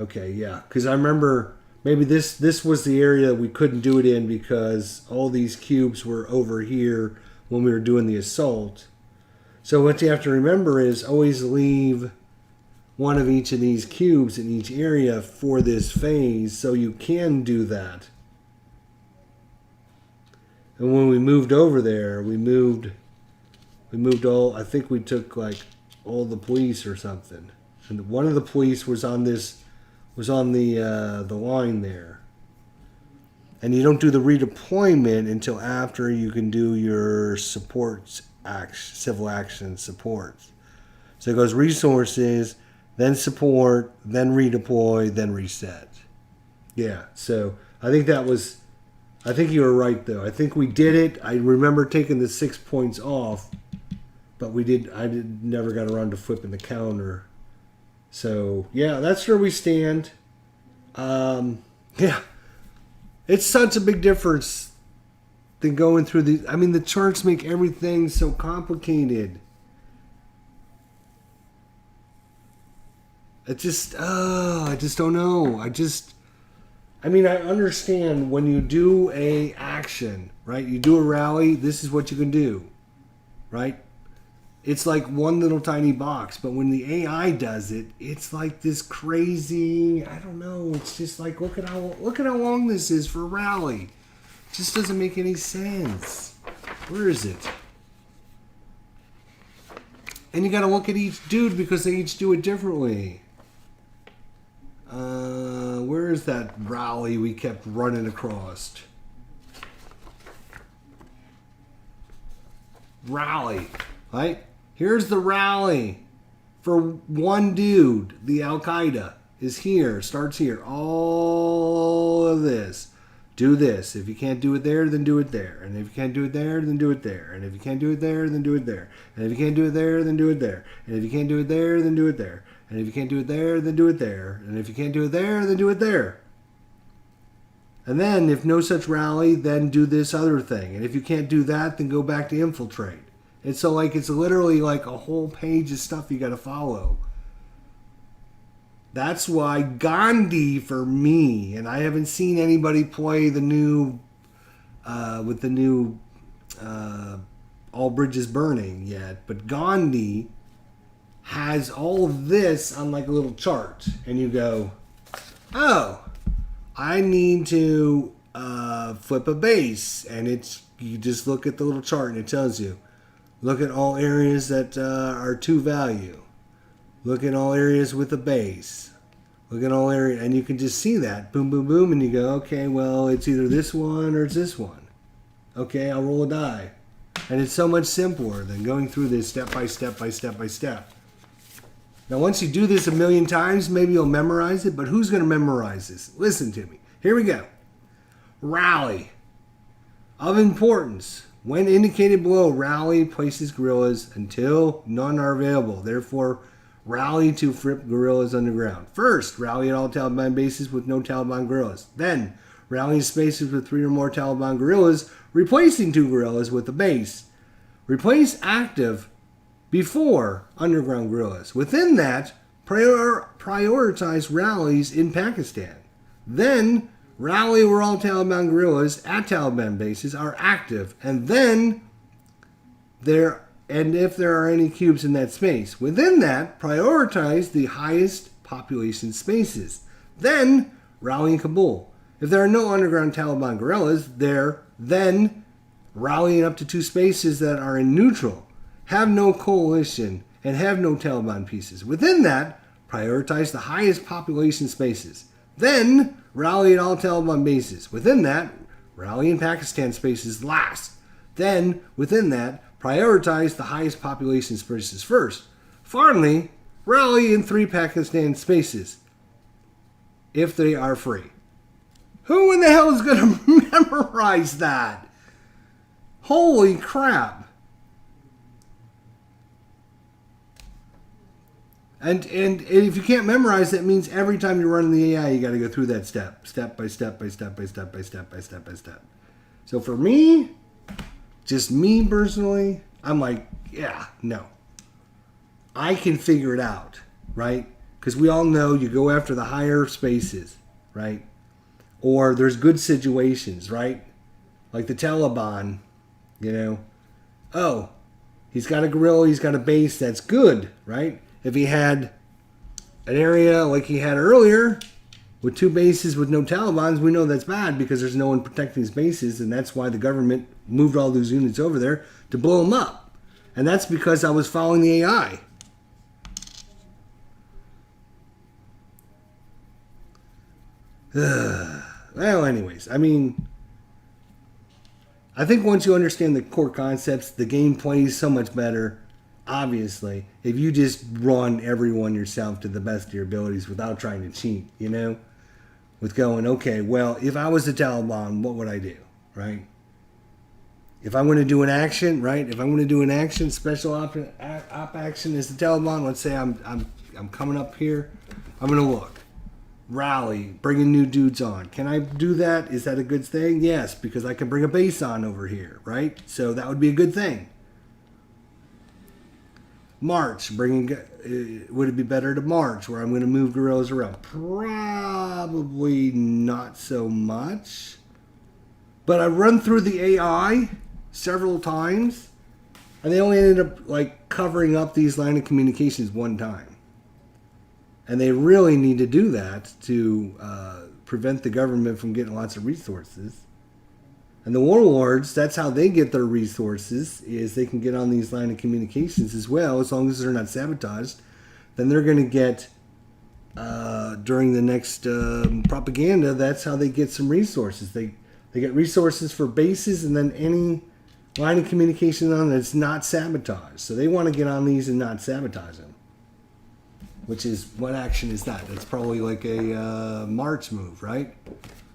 A: Okay, yeah. Because I remember maybe this was the area we couldn't do it in because all these cubes were over here when we were doing the assault. So what you have to remember is always leave one of each of these cubes in each area for this phase so you can do that. And when we moved over there, we moved all, I think we took like all the police or something. And one of the police was on the line there. And you don't do the redeployment until after you can do your supports, civil action supports. So it goes resources, then support, then redeploy, then reset. Yeah, so I think you were right though. I think we did it. I remember taking the 6 points off, but never got around to flipping the counter. So yeah, that's where we stand. Yeah, it's such a big difference than going through the charts make everything so complicated. I just don't know. I understand when you do a action, right? You do a rally, this is what you can do, right? It's like one little tiny box, but when the AI does it, it's like this crazy, I don't know, it's just like, look at how long this is for a rally. It just doesn't make any sense. Where is it? And you gotta look at each dude because they each do it differently. Where is that rally we kept running across? Rally, right? Here's the rally for one dude. The Al-Qaeda is here, starts here. All of this. Do this. If you can't do it there, then do it there. And if you can't do it there, then do it there. And if you can't do it there, then do it there. And if you can't do it there, then do it there. And if you can't do it there, then do it there. And if you can't do it there, then do it there. And if you can't do it there, then do it there. And then, if no such rally, then do this other thing. And if you can't do that, then go back to infiltrate. And so, it's literally like a whole page of stuff you got to follow. That's why Gandhi, for me, and I haven't seen anybody play the new, with the new All Bridges Burning yet, but Gandhi has all of this on like a little chart. And you go, oh, I need to flip a base. And you just look at the little chart and it tells you, look at all areas that are 2 value. Look at all areas with a base. Look at all areas, and you can just see that. Boom, boom, boom, and you go, okay, well, it's either this one or it's this one. Okay, I'll roll a die. And it's so much simpler than going through this step by step by step by step. Now, once you do this a million times, maybe you'll memorize it, but who's going to memorize this? Listen to me. Here we go. Rally. Of importance. When indicated below, rally places guerrillas until none are available. Therefore, rally to flip guerrillas underground. First, rally at all Taliban bases with no Taliban guerrillas. Then, rally in spaces with 3 or more Taliban guerrillas, replacing 2 guerrillas with a base. Replace active before underground guerrillas. Within that, prioritize rallies in Pakistan. Then, rally where all Taliban guerrillas at Taliban bases are active, and then if there are any cubes in that space. Within that, prioritize the highest population spaces. Then rally in Kabul. If there are no underground Taliban guerrillas there, then rallying up to 2 spaces that are in neutral, have no coalition, and have no Taliban pieces. Within that, prioritize the highest population spaces. Then rally at all Taliban bases. Within that, rally in Pakistan spaces last. Then, within that, prioritize the highest population spaces first. Finally, Rally in 3 Pakistan spaces if they are free. Who in the hell is going to memorize that? Holy crap. And if you can't memorize, that means every time you're running the AI, you got to go through that step by step by step by step by step by step by step. So for me, just me personally, I'm like, yeah, no. I can figure it out, right? Because we all know you go after the higher spaces, right? Or there's good situations, right? Like the Taliban, you know. Oh, he's got a guerrilla, he's got a base, that's good, right? If he had an area like he had earlier with 2 bases with no Talibans, we know that's bad because there's no one protecting his bases, and that's why the government moved all those units over there to blow them up. And that's because I was following the AI. Well, anyways, I mean, I think once you understand the core concepts, the game plays so much better. Obviously, if you just run everyone yourself to the best of your abilities without trying to cheat, you know, with going, okay, well, if I was the Taliban, what would I do, right? If I want to do an action, right? If I want to do an action, special op action is the Taliban. Let's say I'm coming up here, I'm gonna look, rally, bringing new dudes on. Can I do that? Is that a good thing? Yes, because I can bring a base on over here, right? So that would be a good thing. March, would it be better to march where I'm going to move guerrillas around? Probably not so much. But I run through the AI several times, and they only ended up like covering up these line of communications one time. And they really need to do that to prevent the government from getting lots of resources. And the warlords, that's how they get their resources, is they can get on these line of communications as well, as long as they're not sabotaged. Then they're going to get, during the next propaganda, that's how they get some resources. They get resources for bases and then any line of communication on that's not sabotaged. So they want to get on these and not sabotage them. Which is, what action is that? That's probably like a March move, right?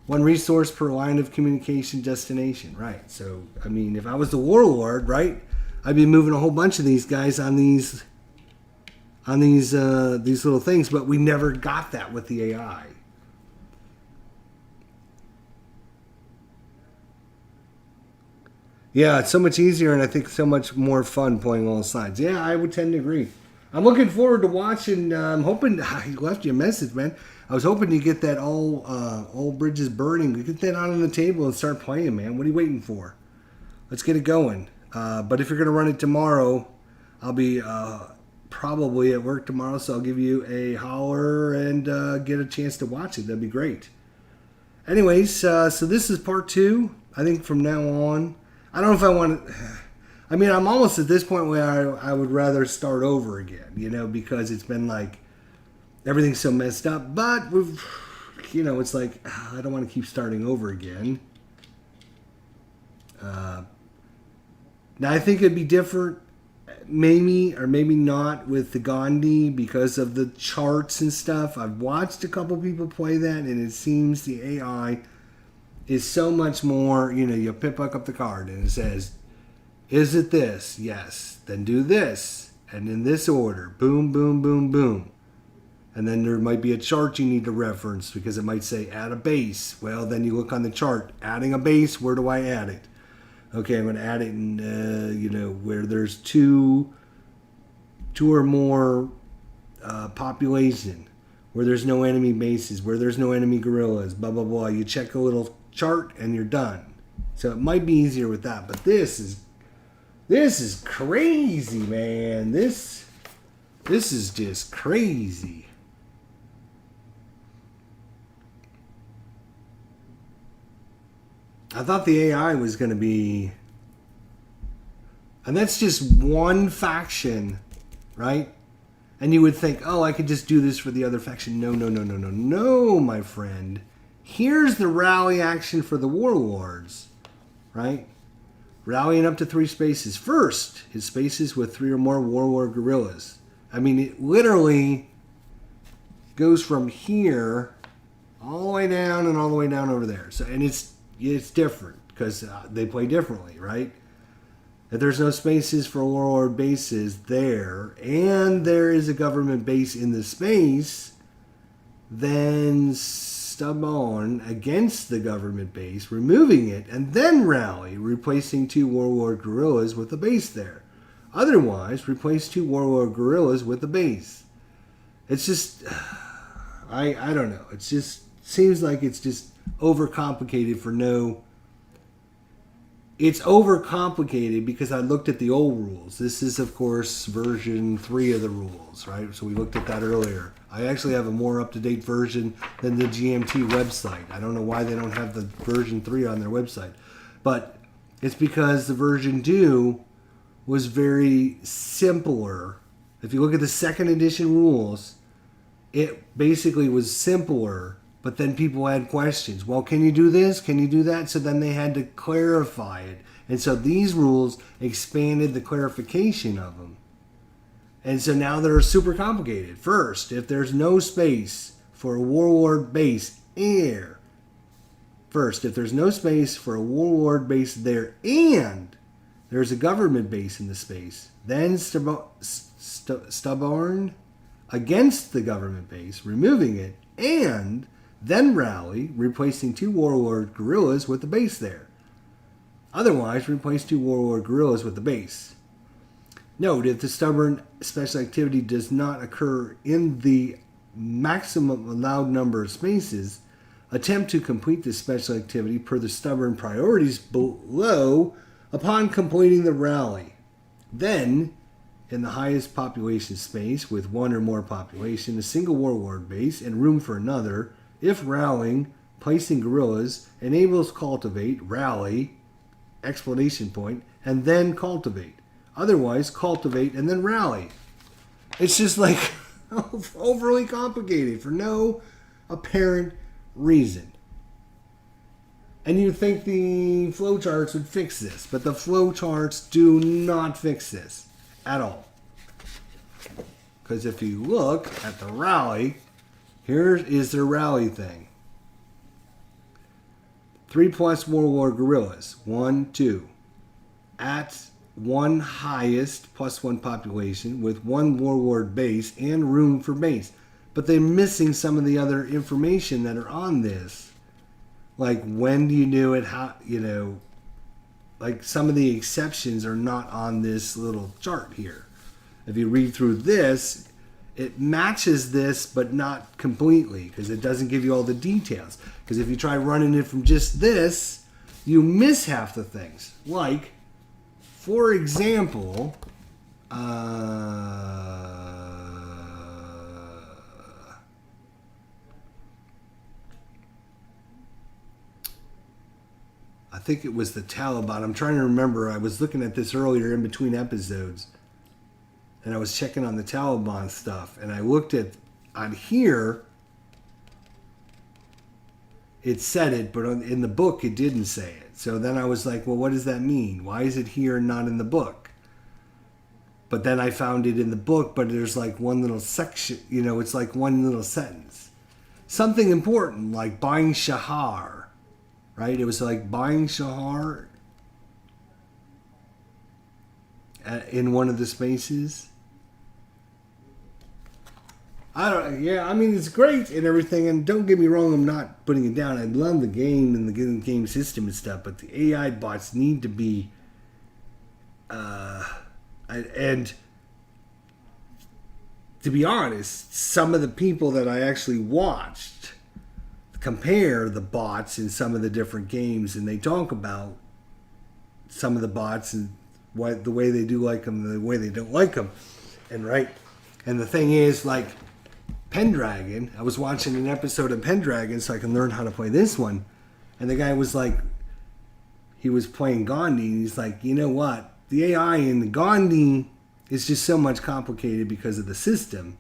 A: 1 resource per line of communication destination, right? So, I mean, if I was the warlord, right, I'd be moving a whole bunch of these guys on these little things, but we never got that with the AI. Yeah, it's so much easier, and I think so much more fun playing all sides. Yeah, I would tend to agree. I'm looking forward to watching. I'm hoping I left you a message, man. I was hoping to get that all bridges burning. Get that out on the table and start playing, man. What are you waiting for? Let's get it going. But if you're gonna run it tomorrow, I'll be probably at work tomorrow, so I'll give you a holler and get a chance to watch it. That'd be great. Anyways, so this is part 2. I think from now on, I don't know if I want to. I mean, I'm almost at this point where I would rather start over again, you know, because it's been like, everything's so messed up. But, you know, it's like, I don't want to keep starting over again. Now, I think it'd be different, maybe, or maybe not with the Gandhi because of the charts and stuff. I've watched a couple people play that, and it seems the AI is so much more, you know, you pick up the card and it says, is it this? Yes. Then do this. And in this order. Boom, boom, boom, boom. And then there might be a chart you need to reference because it might say add a base. Well, then you look on the chart. Adding a base, where do I add it? Okay, I'm going to add it in, you know, where there's two or more population. Where there's no enemy bases. Where there's no enemy guerrillas. Blah, blah, blah. You check a little chart and you're done. So it might be easier with that. But this is crazy, man. This is just crazy. I thought the AI was going to be, and that's just one faction, right? And you would think, oh, I could just do this for the other faction. No, no, no, no, no, no, my friend. Here's the rally action for the warlords, right? Rallying up to 3 spaces. First, his spaces with 3 or more warlord guerrillas. I mean, it literally goes from here all the way down and all the way down over there. So, and it's different because they play differently, right? If there's no spaces for warlord bases there, and there is a government base in the space, then stub on against the government base, removing it, and then rally, replacing 2 warlord guerrillas with a base there. Otherwise, replace 2 warlord guerrillas with a base. It's just, I don't know. It just seems like it's just overcomplicated for no. It's overcomplicated because I looked at the old rules. This is, of course, version 3 of the rules, right? So we looked at that earlier. I actually have a more up-to-date version than the GMT website. I don't know why they don't have the version 3 on their website. But it's because the version 2 was very simpler. If you look at the 2nd edition rules, it basically was simpler. But then people had questions. Well, can you do this? Can you do that? So then they had to clarify it. And so these rules expanded the clarification of them. And so now they're super complicated. First, if there's no space for a warlord base there. First, if there's no space for a warlord base there and there's a government base in the space, then stubborn against the government base, removing it, and then rally, replacing 2 warlord guerrillas with the base there. Otherwise, replace 2 warlord guerrillas with the base. Note, if the stubborn special activity does not occur in the maximum allowed number of spaces, attempt to complete this special activity per the stubborn priorities below upon completing the rally. Then, in the highest population space with 1 or more population, a single warlord base and room for another, if rallying, placing guerrillas, enables cultivate, rally, explanation point, and then cultivate. Otherwise, cultivate and then rally. It's just like overly complicated for no apparent reason. And you'd think the flowcharts would fix this, but the flowcharts do not fix this at all. Because if you look at the rally, here is their rally thing. 3+ warlord guerrillas. 1, 2. At 1 highest +1 population with 1 warlord base and room for base. But they're missing some of the other information that are on this. Like when do you do it, how, like some of the exceptions are not on this little chart here. If you read through this, it matches this, but not completely, because it doesn't give you all the details. Because if you try running it from just this, you miss half the things. Like, for example, I think it was the Taliban. I'm trying to remember. I was looking at this earlier in between episodes. And I was checking on the Taliban stuff. And I looked at, on here, it said it, but in the book it didn't say it. So then I was like, well, what does that mean? Why is it here and not in the book? But then I found it in the book, but there's like one little section, it's like one little sentence. Something important, like buying Shahar, right? It was like buying Shahar in one of the spaces. It's great and everything, and don't get me wrong, I'm not putting it down. I love the game and the game system and stuff, but the AI bots need to be, and to be honest, some of the people that I actually watched compare the bots in some of the different games, and they talk about some of the bots and the way they do like them and the way they don't like them, and the thing is, like Pendragon, I was watching an episode of Pendragon so I can learn how to play this one, and the guy was like, he was playing Gandhi, and he's like, you know what, the AI in Gandhi is just so much complicated because of the system.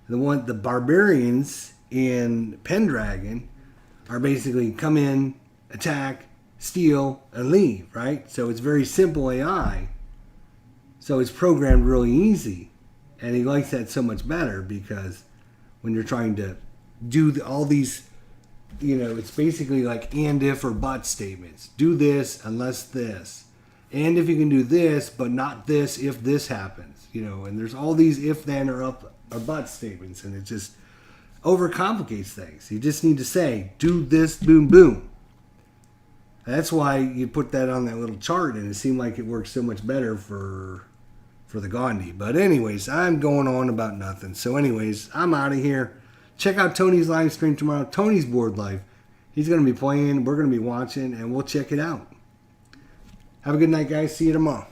A: The barbarians in Pendragon are basically come in, attack, steal, and leave, right? So it's very simple AI. So it's programmed really easy. And he likes that so much better because when you're trying to do all these, it's basically like and if or but statements. Do this unless this. And if you can do this, but not this if this happens. And there's all these if, then, or up or but statements. And it just overcomplicates things. You just need to say, do this, boom, boom. That's why you put that on that little chart, and it seemed like it works so much better for the Gandhi. But anyways, I'm going on about nothing. So anyways, I'm out of here. Check out Tony's live stream tomorrow. Tony's Board Live. He's going to be playing. We're going to be watching, and we'll check it out. Have a good night, guys. See you tomorrow.